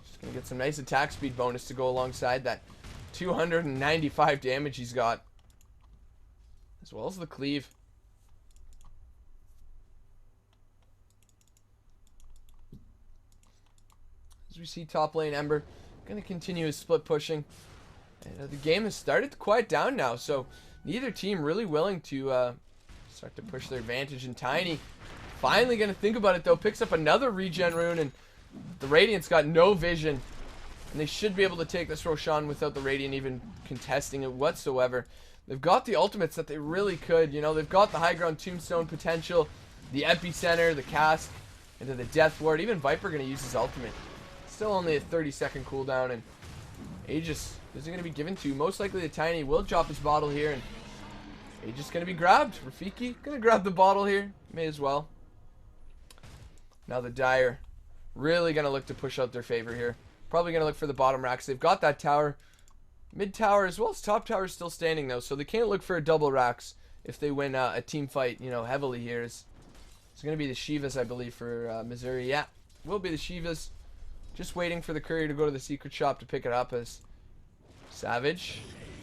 Just going to get some nice attack speed bonus to go alongside that 295 damage he's got. As well as the cleave. As we see top lane Ember going to continue his split pushing. And the game has started to quiet down now. So neither team really willing to start to push their advantage. And Tiny finally going to think about it though. Picks up another regen rune. And the Radiant's got no vision. And they should be able to take this Roshan without the Radiant even contesting it whatsoever. They've got the ultimates that they really could. You know, they've got the high ground tombstone potential, the epicenter, the cast into the death ward. Even Viper going to use his ultimate. Still only a 30-second cooldown, and Aegis isn't going to be given to. Most likely the Tiny will drop his bottle here, and Aegis going to be grabbed. Rafiki going to grab the bottle here. May as well. Now the Dire really going to look to push out their favor here. Probably going to look for the bottom racks. They've got that tower. Mid tower as well as top tower is still standing though, so they can't look for a double racks if they win a team fight, you know, heavily here. It's going to be the Shivas, I believe, for Missouri. Yeah, will be the Shivas. Just waiting for the courier to go to the secret shop to pick it up as Savage.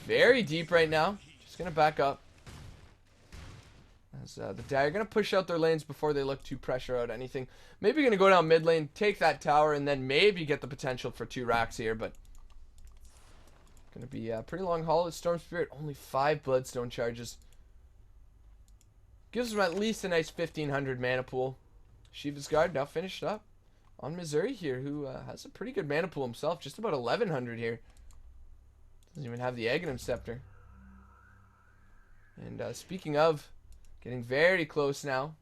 Very deep right now. Just going to back up. As the Dire going to push out their lanes before they look to pressure out anything. Maybe going to go down mid lane, take that tower, and then maybe get the potential for 2 racks here, but going to be a pretty long haul. With Storm Spirit, only 5 Bloodstone charges. Gives them at least a nice 1500 mana pool. Shiva's Guard now finished up on Missouri here, who has a pretty good mana pool himself. Just about 1100 here. Doesn't even have the Aghanim Scepter. And speaking of, getting very close now.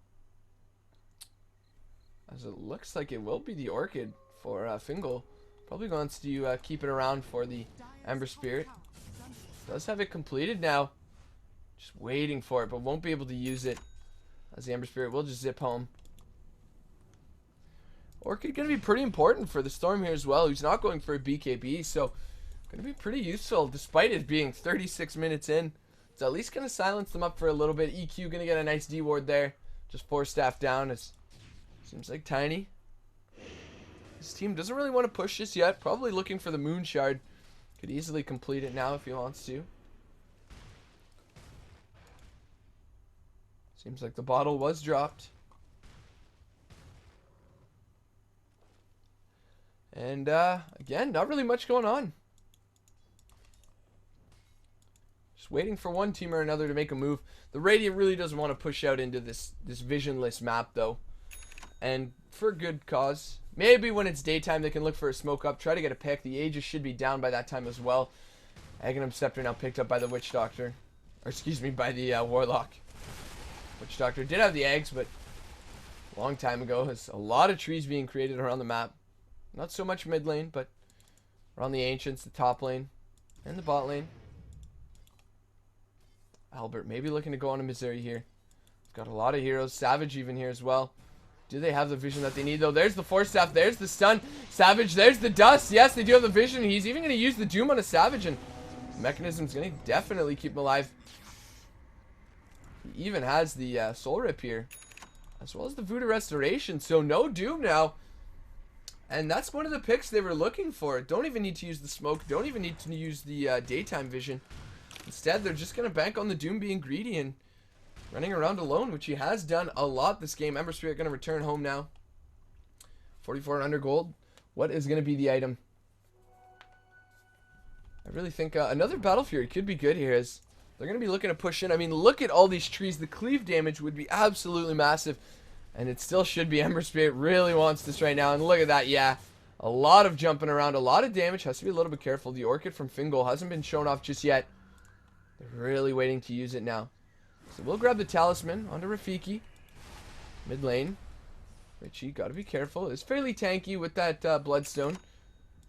As it looks like it will be the Orchid for Fingal. Probably wants to keep it around for the Ember Spirit. Does have it completed now. Just waiting for it, but won't be able to use it. As the Ember Spirit will just zip home. Orchid going to be pretty important for the Storm here as well. He's not going for a BKB, so going to be pretty useful despite it being 36 minutes in. It's at least going to silence them up for a little bit. EQ going to get a nice D ward there. Just 4 staff down. It seems like Tiny. His team doesn't really want to push this yet. Probably looking for the Moon Shard. Could easily complete it now if he wants to. Seems like the bottle was dropped. And again, not really much going on. Just waiting for one team or another to make a move. The Radiant really doesn't want to push out into this visionless map though. And for a good cause. Maybe when it's daytime they can look for a smoke up, try to get a pick. The Aegis should be down by that time as well. Aghanim Scepter now picked up by the Witch Doctor. Or excuse me, by the Warlock. Witch Doctor did have the eggs, but a long time ago. There's a lot of trees being created around the map. Not so much mid lane, but around the Ancients, the top lane, and the bot lane. Albert maybe looking to go on to Missouri here. He's got a lot of heroes. Savage even here as well. Do they have the vision that they need though? There's the Force Staff. There's the stun. Savage. There's the dust. Yes, they do have the vision. He's even going to use the Doom on a Savage, and Mechanism's going to definitely keep him alive. He even has the Soul Rip here, as well as the Voodoo Restoration. So no Doom now. And that's one of the picks they were looking for. Don't even need to use the smoke. Don't even need to use the daytime vision. Instead, they're just going to bank on the Doom being greedy and running around alone, which he has done a lot this game. Ember Spirit going to return home now. 4,400 gold. What is going to be the item? I really think another Battle Fury could be good here, as they're going to be looking to push in. I mean, look at all these trees. The cleave damage would be absolutely massive. And it still should be. Ember Spirit really wants this right now. And look at that. Yeah, a lot of jumping around. A lot of damage. Has to be a little bit careful. The Orchid from Fingal hasn't been shown off just yet. They're really waiting to use it now. So we'll grab the Talisman onto Rafiki. Mid lane. Richie, got to be careful. It's fairly tanky with that Bloodstone.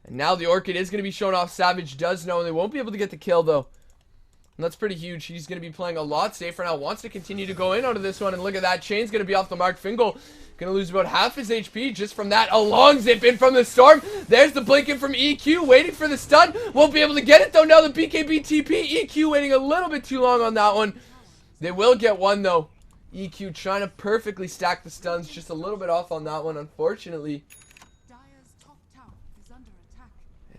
And now the Orchid is going to be shown off. Savage does know, and they won't be able to get the kill, though. And that's pretty huge. He's going to be playing a lot safer now. Wants to continue to go in onto this one. And look at that. Chain's going to be off the mark. Fingal going to lose about half his HP just from that. A long zip in from the Storm. There's the blink in from EQ. Waiting for the stun. Won't be able to get it, though. Now the BKB TP. EQ waiting a little bit too long on that one. They will get one, though. EQ trying to perfectly stack the stuns. Just a little bit off on that one, unfortunately.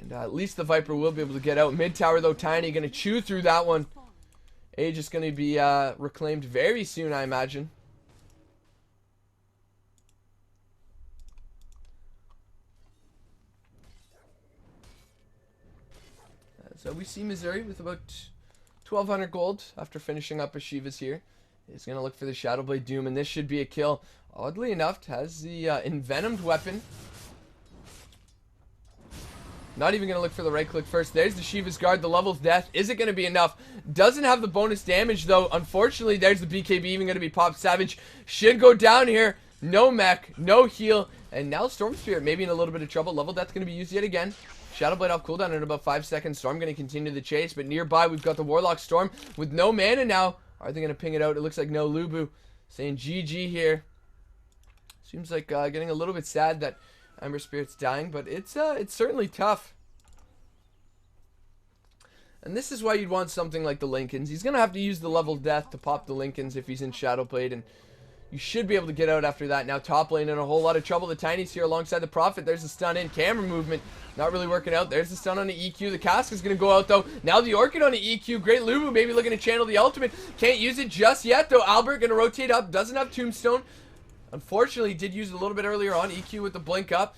And at least the Viper will be able to get out. Mid tower, though, Tiny going to chew through that one. Age is going to be reclaimed very soon, I imagine. So we see Missouri with about 1,200 gold after finishing up Ashivas here. He's going to look for the Shadowblade Doom, and this should be a kill. Oddly enough, has the Envenomed weapon. Not even going to look for the right click first. There's the Shiva's Guard. The level's death. Is it going to be enough? Doesn't have the bonus damage, though. Unfortunately, there's the BKB even going to be popped. Savage should go down here. No mech, no heal. And now Storm Spirit maybe in a little bit of trouble. Level death going to be used yet again. Shadowblade off cooldown in about 5 seconds. Storm going to continue the chase. But nearby, we've got the Warlock Storm with no mana now. Are they going to ping it out? It looks like no. Lubu saying GG here. Seems like getting a little bit sad that Ember Spirit's dying, but it's certainly tough. And this is why you'd want something like the Lincolns. He's going to have to use the level death to pop the Lincolns if he's in Shadowblade, and you should be able to get out after that. Now top lane in a whole lot of trouble. The Tiny's here alongside the Prophet. There's the stun in. Camera movement not really working out. There's the stun on the EQ. The Cask is going to go out, though. Now the Orchid on the EQ. Great Lubu maybe looking to channel the ultimate. Can't use it just yet, though. Albert going to rotate up. Doesn't have Tombstone. Unfortunately, did use it a little bit earlier on. EQ with the blink up.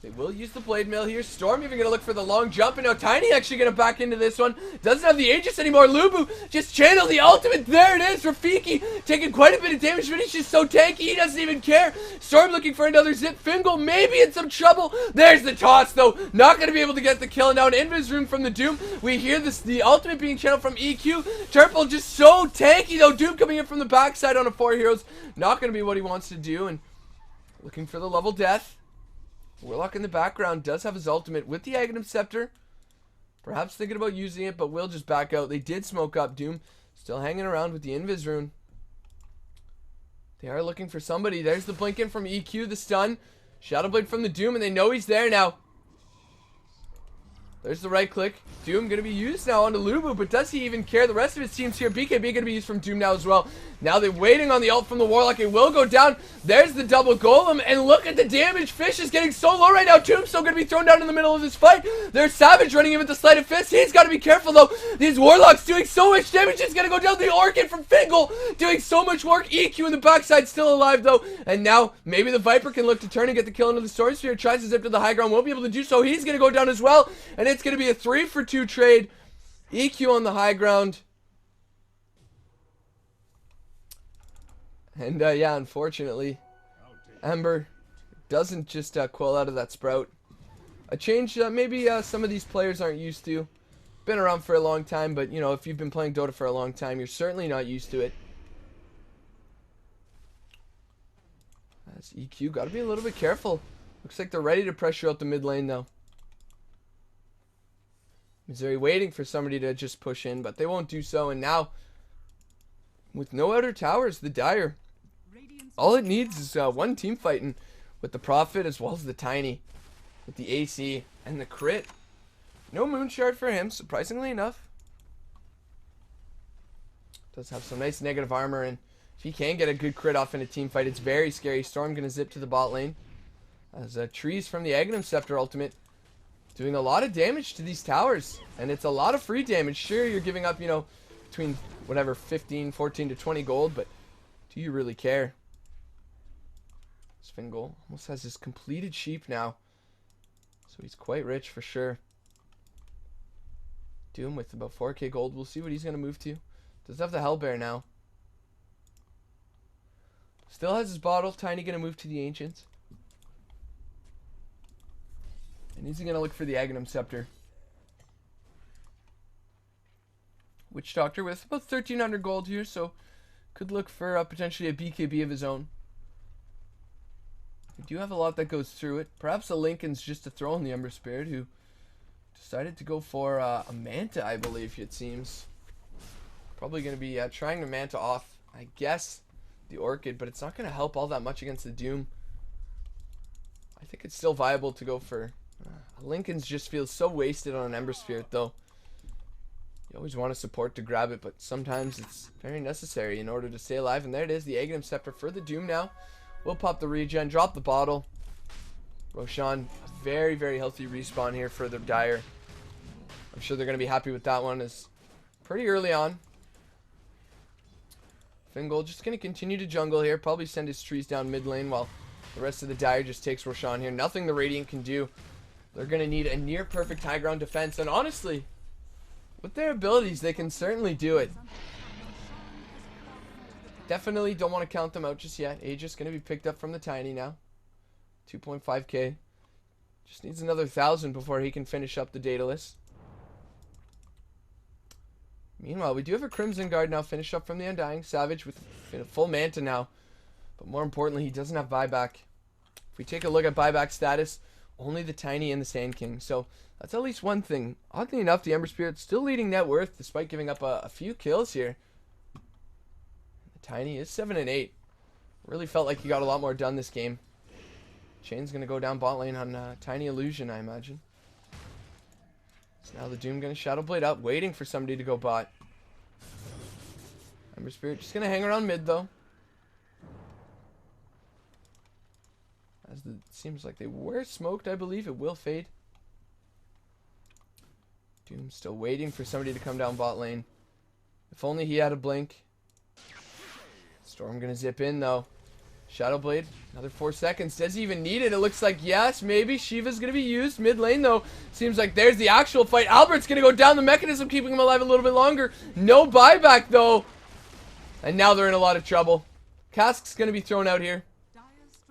They will use the Blade Mail here. Storm even going to look for the long jump. And now Tiny actually going to back into this one. Doesn't have the Aegis anymore. Lubu just channel the ultimate. There it is. Rafiki taking quite a bit of damage, but he's just so tanky. He doesn't even care. Storm looking for another zip. Fingal maybe in some trouble. There's the toss, though. Not going to be able to get the kill. And now an Invis Rune from the Doom. We hear the ultimate being channeled from EQ. Turple just so tanky, though. Doom coming in from the backside on a 4 heroes. Not going to be what he wants to do. And looking for the level death. Warlock in the background does have his ultimate with the Aghanim Scepter. Perhaps thinking about using it, but will just back out. They did smoke up. Doom still hanging around with the Invis Rune. They are looking for somebody. There's the blink in from EQ, the stun. Shadowblade from the Doom, and they know he's there now. There's the right click. Doom going to be used now onto Lubu, but does he even care? The rest of his team's here. BKB going to be used from Doom now as well. Now they're waiting on the ult from the Warlock. It will go down. There's the double golem, and look at the damage. Fish is getting so low right now. Tombstone going to be thrown down in the middle of this fight. There's Savage running in with the Sleight of Fist. He's got to be careful, though. These Warlocks doing so much damage. It's going to go down. The Orchid from Fingal doing so much work. EQ in the backside still alive, though. And now maybe the Viper can look to turn and get the kill into the Storm Sphere. Tries to zip to the high ground. Won't be able to do so. He's going to go down as well. And it's going to be a 3-for-2 trade. EQ on the high ground. And yeah, unfortunately, Ember doesn't just quill out of that sprout. A change maybe some of these players aren't used to. Been around for a long time, but you know, if you've been playing Dota for a long time, you're certainly not used to it. That's EQ. Got to be a little bit careful. Looks like they're ready to pressure out the mid lane, though. Missouri waiting for somebody to just push in, but they won't do so. And now, with no outer towers, the Dire, all it needs is one team fighting with the Prophet as well as the Tiny, with the AC and the crit. No Moonshard for him, surprisingly enough. Does have some nice negative armor, and if he can get a good crit off in a team fight, it's very scary. Storm going to zip to the bot lane. As Trees from the Aghanim Scepter ultimate doing a lot of damage to these towers, and it's a lot of free damage. Sure, you're giving up, you know, between whatever 15, 14 to 20 gold, but do you really care? Fingal almost has his completed sheep now, so he's quite rich for sure. Doom with about 4k gold. We'll see what he's going to move to. Does have the Hellbear now. Still has his bottle. Tiny going to move to the Ancients. And he's going to look for the Aghanim Scepter. Witch Doctor with about 1,300 gold here, so could look for potentially a BKB of his own. We do have a lot that goes through it. Perhaps a Lincoln's just to throw in the Ember Spirit, who Decided to go for a Manta, I believe it seems. Probably going to be trying to Manta off, I guess, the Orchid, but it's not going to help all that much against the Doom. I think it's still viable to go for... Linken's just feels so wasted on an Ember Spirit, though. You always want to support to grab it, but sometimes it's very necessary in order to stay alive. And there it is, the Aghanim Scepter for the Doom now. We'll pop the regen, drop the bottle. Roshan, a very, very healthy respawn here for the Dire. I'm sure they're going to be happy with that one. It's pretty early on. Fingal just going to continue to jungle here. Probably send his trees down mid lane while the rest of the Dire just takes Roshan here. Nothing the Radiant can do. They're going to need a near perfect high ground defense. And honestly, with their abilities, they can certainly do it. Definitely don't want to count them out just yet. Aegis going to be picked up from the Tiny now. 2.5k. Just needs another 1,000 before he can finish up the Daedalus. Meanwhile, we do have a Crimson Guard now finished up from the Undying. Savage with full Manta now. But more importantly, he doesn't have buyback. If we take a look at buyback status, only the Tiny and the Sand King. So that's at least one thing. Oddly enough, the Ember Spirit still leading net worth despite giving up a few kills here. The Tiny is 7 and 8. Really felt like he got a lot more done this game. Chain's going to go down bot lane on Tiny Illusion, I imagine. So now the Doom going to Shadow Blade up, waiting for somebody to go bot. Ember Spirit just going to hang around mid, though. As it seems like they were smoked, I believe. It will fade. Doom still waiting for somebody to come down bot lane. If only he had a blink. Storm going to zip in, though. Shadow Blade, another 4 seconds. Does he even need it? It looks like yes, maybe. Shiva's going to be used. Mid lane, though. Seems like there's the actual fight. Albert's going to go down the mechanism, keeping him alive a little bit longer. No buyback, though. And now they're in a lot of trouble. Cask's going to be thrown out here.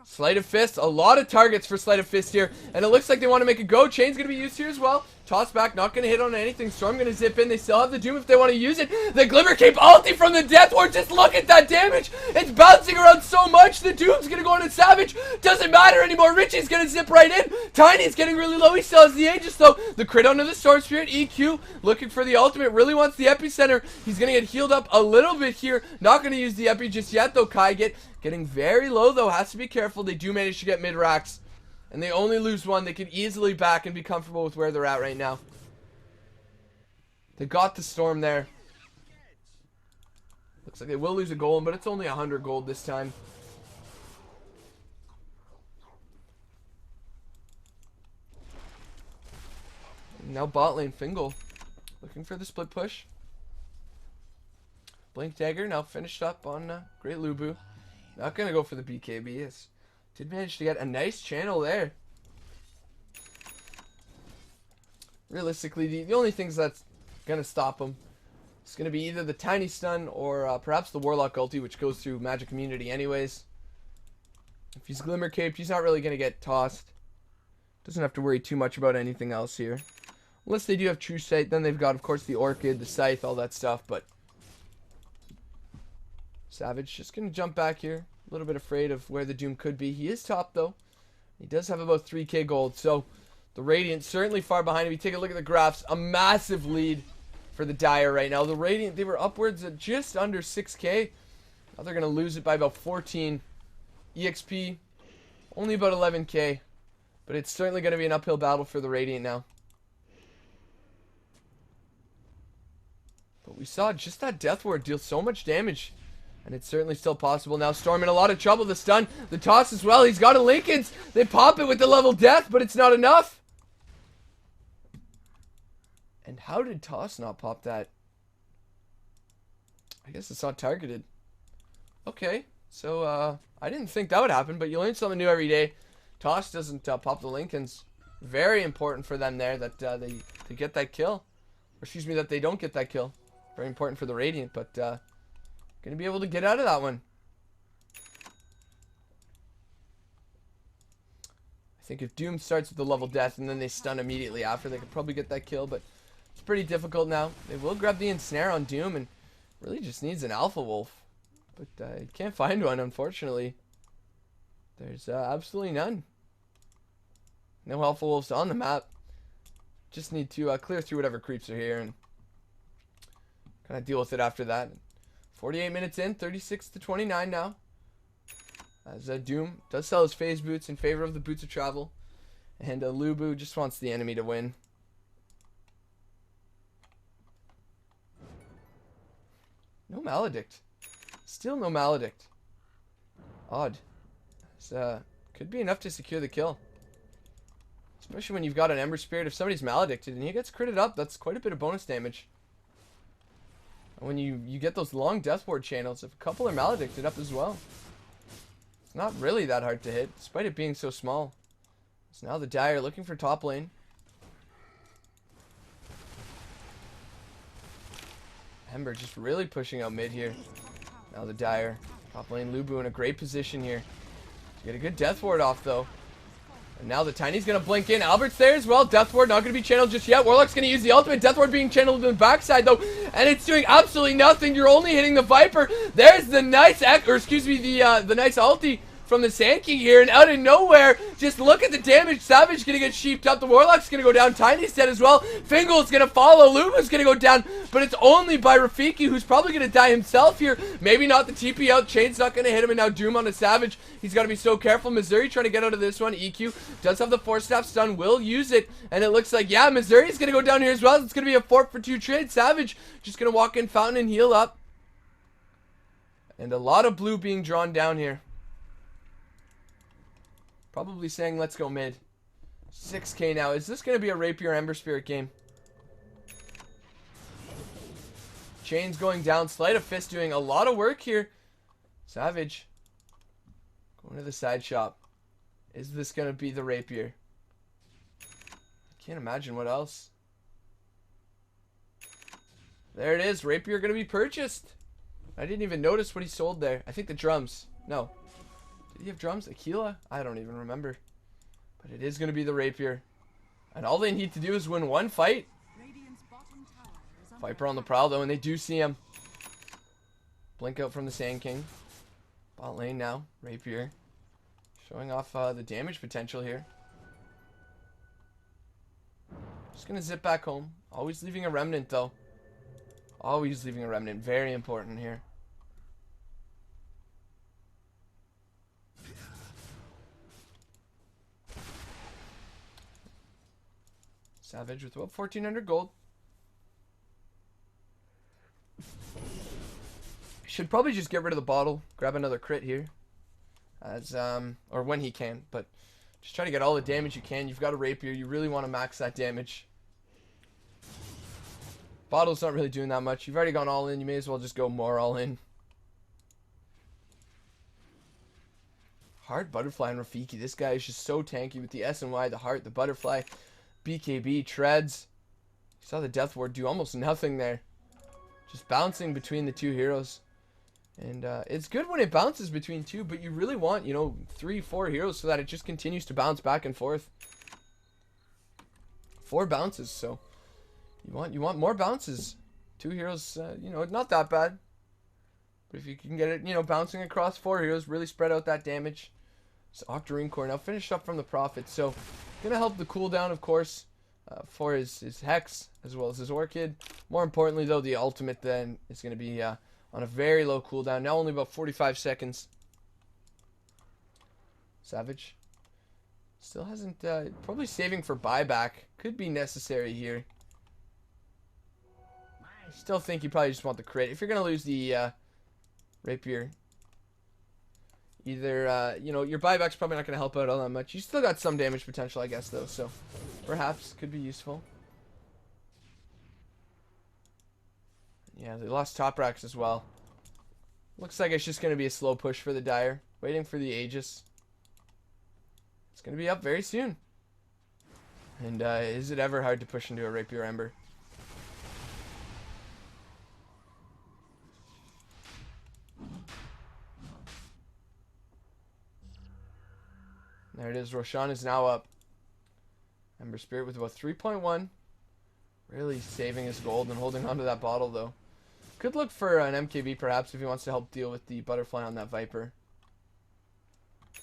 Sleight of Fist. A lot of targets for Sleight of Fist here. And it looks like they want to make a go. Chain's going to be used here as well. Toss back, not going to hit on anything. Storm going to zip in. They still have the Doom if they want to use it. The Glimmer Cape ulti from the Death Ward. Just look at that damage. It's bouncing around so much. The Doom's going to go on a Savage. Doesn't matter anymore. Richie's going to zip right in. Tiny's getting really low. He still has the Aegis, though. The crit onto the Storm Spirit. EQ looking for the ultimate. Really wants the Epicenter. He's going to get healed up a little bit here. Not going to use the Epi just yet, though. Kai getting very low, though. Has to be careful. They do manage to get mid-racks. And they only lose one. They could easily back and be comfortable with where they're at right now. They got the Storm there. Looks like they will lose a golem, but it's only 100 gold this time. Now bot lane, Fingal. Looking for the split push. Blink Dagger now finished up on Great Lubu. Not going to go for the BKB. Yes. Did manage to get a nice channel there. Realistically, the only things that's going to stop him is going to be either the Tiny Stun or perhaps the Warlock ulti, which goes through Magic Immunity anyways. If he's Glimmer Caped, he's not really going to get tossed. Doesn't have to worry too much about anything else here. Unless they do have True Sight, then they've got, of course, the Orchid, the Scythe, all that stuff, but Savage just going to jump back here. A little bit afraid of where the Doom could be. He is top, though. He does have about 3k gold, so the Radiant certainly far behind him. You take a look at the graphs, a massive lead for the Dire right now. The Radiant, they were upwards at just under 6k. Now they're going to lose it by about 14. EXP, only about 11k. But it's certainly going to be an uphill battle for the Radiant now. But we saw just that Death Ward deal so much damage. And it's certainly still possible now. Storm in a lot of trouble. The stun, the toss as well. He's got a Linken's. They pop it with the level death, but it's not enough. And how did Toss not pop that? I guess it's not targeted. Okay, so I didn't think that would happen, but you learn something new every day. Toss doesn't pop the Linken's. Very important for them there that they get that kill. Or excuse me, that they don't get that kill. Very important for the Radiant, but gonna be able to get out of that one. I think if Doom starts with the level death and then they stun immediately after, they could probably get that kill, but it's pretty difficult now. They will grab the ensnare on Doom and really just needs an Alpha Wolf. But you can't find one, unfortunately. There's absolutely none. No Alpha Wolves on the map. Just need to clear through whatever creeps are here and kind of deal with it after that. 48 minutes in, 36-29 now. As Doom does sell his phase boots in favor of the boots of travel. And Lu Bu just wants the enemy to win. No Maledict. Still no Maledict. Odd. This, could be enough to secure the kill. Especially when you've got an Ember Spirit. If somebody's Maledicted and he gets critted up, that's quite a bit of bonus damage. And when you get those long Death Ward channels, if a couple are Maledicted up as well, it's not really that hard to hit, despite it being so small. So now the Dire looking for top lane. Ember just really pushing out mid here. Now the Dire. Top lane Lu Bu in a great position here. To get a good Death Ward off though. And now the Tiny's going to blink in. Albert's there as well. Death Ward not going to be channeled just yet. Warlock's going to use the ultimate. Death Ward being channeled in the backside though. And it's doing absolutely nothing. You're only hitting the Viper. There's the nice, the nice ulti from the Sand King here, and out of nowhere, just look at the damage. Savage gonna get sheeped up. The Warlock's gonna go down. Tiny's dead as well. Fingal's gonna follow. Luba's gonna go down, but it's only by Rafiki, who's probably gonna die himself here. Maybe not the TP out. Chain's not gonna hit him, and now Doom on the Savage. He's gotta be so careful. Missouri trying to get out of this one. EQ does have the Force Staff stun, will use it, and it looks like, yeah, Missouri's gonna go down here as well. It's gonna be a 4-for-2 trade. Savage just gonna walk in Fountain and heal up. And a lot of blue being drawn down here. Probably saying, let's go mid. 6k now. Is this going to be a Rapier Ember Spirit game? Chain's going down. Sleight of Fist doing a lot of work here. Savage going to the side shop. Is this going to be the Rapier? I can't imagine what else. There it is. Rapier going to be purchased. I didn't even notice what he sold there. I think the drums. No. Did he have drums? Aquila? I don't even remember. But it is going to be the Rapier. And all they need to do is win one fight. Viper on the prowl though, and they do see him. Blink out from the Sand King. Bot lane now. Rapier. Showing off the damage potential here. Just going to zip back home. Always leaving a remnant though. Always leaving a remnant. Very important here. Savage with about 1,400 gold. Should probably just get rid of the bottle. Grab another crit here. As or when he can. But just try to get all the damage you can. You've got a Rapier. You really want to max that damage. Bottle's not really doing that much. You've already gone all in. You may as well just go more all in. Heart, Butterfly, and Rafiki. This guy is just so tanky with the S and Y, the Heart, the Butterfly. BKB, Treads. You saw the Death Ward do almost nothing there. Just bouncing between the two heroes. And it's good when it bounces between two, but you really want, you know, 3-4 heroes so that it just continues to bounce back and forth. 4 bounces, so you want more bounces. 2 heroes, you know, not that bad. But if you can get it, you know, bouncing across 4 heroes, really spread out that damage. So Octarine Core now finished up from the Prophet, so gonna help the cooldown, of course, for his Hex as well as his Orchid. More importantly, though, the ultimate then is gonna be on a very low cooldown. Now only about 45 seconds. Savage still hasn't. Probably saving for buyback. Could be necessary here. Still think you probably just want the crit. If you're gonna lose the Rapier, either, you know, your buyback's probably not going to help out all that much. You still got some damage potential, I guess, though, so perhaps could be useful. Yeah, they lost top racks as well. Looks like it's just going to be a slow push for the Dire. Waiting for the Aegis. It's going to be up very soon. And is it ever hard to push into a Rapier Ember? There it is. Roshan is now up. Ember Spirit with about 3.1. Really saving his gold and holding onto that bottle, though. Could look for an MKB, perhaps, if he wants to help deal with the Butterfly on that Viper.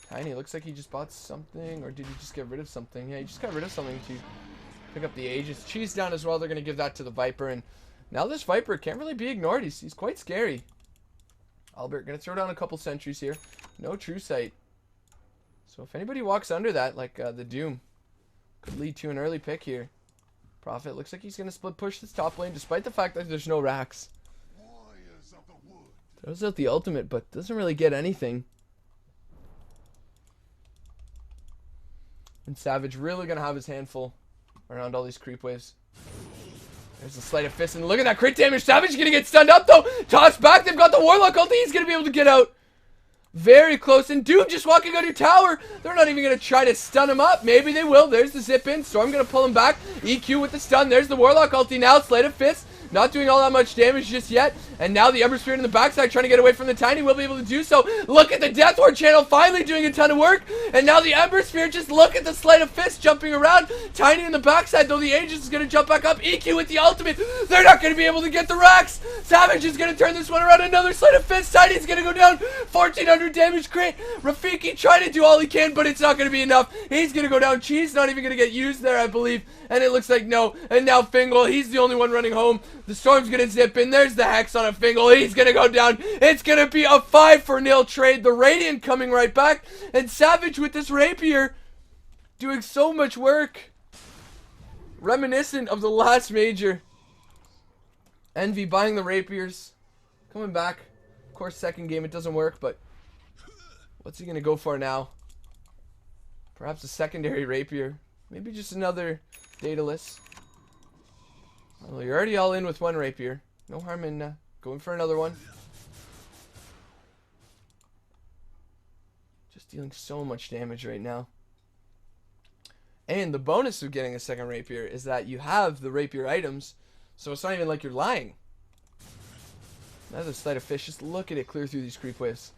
Tiny, looks like he just bought something. Or did he just get rid of something? Yeah, he just got rid of something, too. Pick up the Aegis. Cheese down as well. They're going to give that to the Viper. And now this Viper can't really be ignored. He's quite scary. Albert going to throw down a couple sentries here. No true sight. So if anybody walks under that, like the Doom, could lead to an early pick here. Prophet looks like he's going to split push this top lane despite the fact that there's no racks. Throws out the ultimate, but doesn't really get anything. And Savage really going to have his handful around all these creep waves. There's a sleight of fist, and look at that crit damage. Savage is going to get stunned up, though. Tossed back. They've got the Warlock ulti. He's going to be able to get out. Very close. And Doom just walking under tower. They're not even going to try to stun him up. Maybe they will. There's the zip in. Storm going to pull him back. EQ with the stun. There's the Warlock ulti now. Sleight of fist. Not doing all that much damage just yet. And now the Ember Spirit in the backside trying to get away from the Tiny will be able to do so. Look at the Death Ward channel finally doing a ton of work. And now the Ember Spirit, just look at the Sleight of Fist jumping around. Tiny in the backside, though the Aegis is going to jump back up. EQ with the ultimate. They're not going to be able to get the racks. Savage is going to turn this one around. Another Sleight of Fist. Tiny's going to go down. 1400 damage crit. Rafiki trying to do all he can, but it's not going to be enough. He's going to go down. Cheese not even going to get used there, I believe. And it looks like no. And now Fingal, he's the only one running home. The Storm's going to zip in. There's the Hex on a Fingal. He's going to go down. It's going to be a 5-0 trade. The Radiant coming right back. And Savage with this Rapier doing so much work. Reminiscent of the last major. Envy buying the Rapiers. Coming back. Of course, second game it doesn't work, but what's he going to go for now? Perhaps a secondary Rapier. Maybe just another Daedalus. Well, you're already all in with one Rapier. No harm in going for another one. Just dealing so much damage right now. And the bonus of getting a second Rapier is that you have the Rapier items, so it's not even like you're lying. Another Sleight of Fist. Just look at it clear through these creep waves.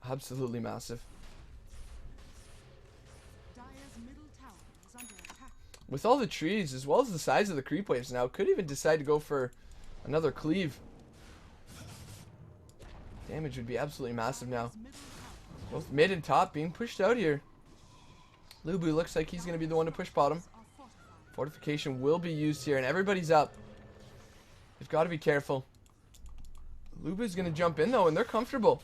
Absolutely massive. With all the trees, as well as the size of the creep waves now, could even decide to go for another cleave. Damage would be absolutely massive now. Both mid and top being pushed out here. Lubu looks like he's going to be the one to push bottom. Fortification will be used here, and everybody's up. They've got to be careful. Lubu's going to jump in, though, and they're comfortable.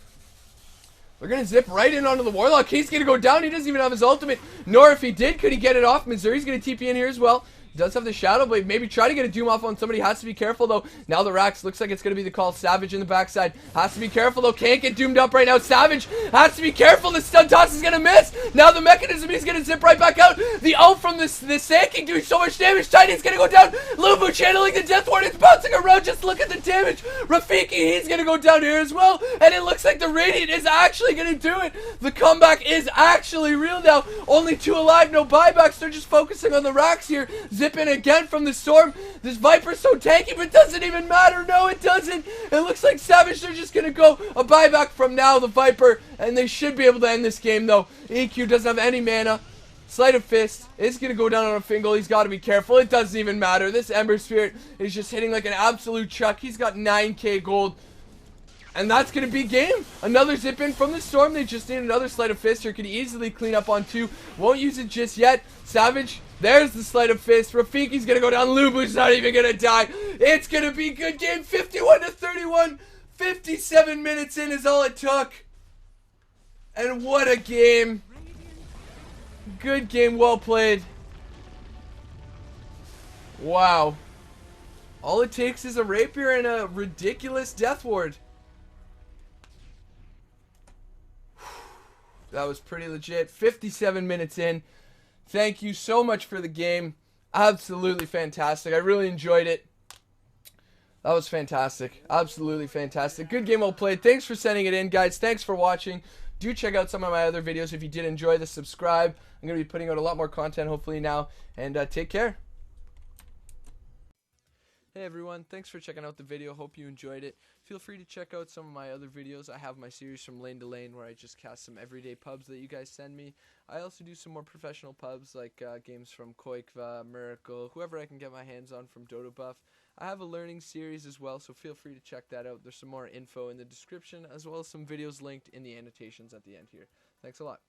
They're going to zip right in onto the Warlock. He's going to go down. He doesn't even have his ultimate. Nor if he did, could he get it off. Missouri's going to TP in here as well. Does have the Shadow Blade. Maybe try to get a Doom off on somebody. Has to be careful, though. Now the Rax looks like it's going to be the call. Savage in the backside. Has to be careful, though. Can't get doomed up right now. Savage has to be careful. The stun toss is going to miss. Now the Mechanism, he's going to zip right back out. The ult from the Sand King doing so much damage. Tiny's going to go down. Lubu channeling the Death Ward. It's bouncing around. Just look at the damage. Rafiki, he's going to go down here as well. And it looks like the Radiant is actually going to do it. The comeback is actually real now. Only 2 alive. No buybacks. They're just focusing on the Rax here. Zip in again from the Storm. This Viper's so tanky, but it doesn't even matter. No, it doesn't. It looks like Savage, they're just going to go a buyback from now, the Viper, and they should be able to end this game, though. EQ doesn't have any mana. Sleight of Fist is going to go down on a Fingal. He's got to be careful. It doesn't even matter. This Ember Spirit is just hitting like an absolute chuck. He's got 9k gold. And that's going to be game. Another zip in from the Storm. They just need another Sleight of Fist here. Could easily clean up on 2. Won't use it just yet. Savage, there's the Sleight of Fist. Rafiki's going to go down. Lubu's not even going to die. It's going to be good game. 51-31. 57 minutes in is all it took. And what a game. Good game. Well played. Wow. All it takes is a Rapier and a ridiculous Death Ward. That was pretty legit. 57 minutes in. Thank you so much for the game. Absolutely fantastic. I really enjoyed it. That was fantastic. Absolutely fantastic. Good game well played. Thanks for sending it in, guys. Thanks for watching. Do check out some of my other videos if you did enjoy this. Subscribe. I'm going to be putting out a lot more content hopefully now. And take care. Hey everyone, thanks for checking out the video. Hope you enjoyed it. Feel free to check out some of my other videos. I have my series From Lane to Lane where I just cast some everyday pubs that you guys send me. I also do some more professional pubs like games from Koikva, Miracle, whoever I can get my hands on from Dodobuff. I have a learning series as well, so feel free to check that out. There's some more info in the description as well as some videos linked in the annotations at the end here. Thanks a lot.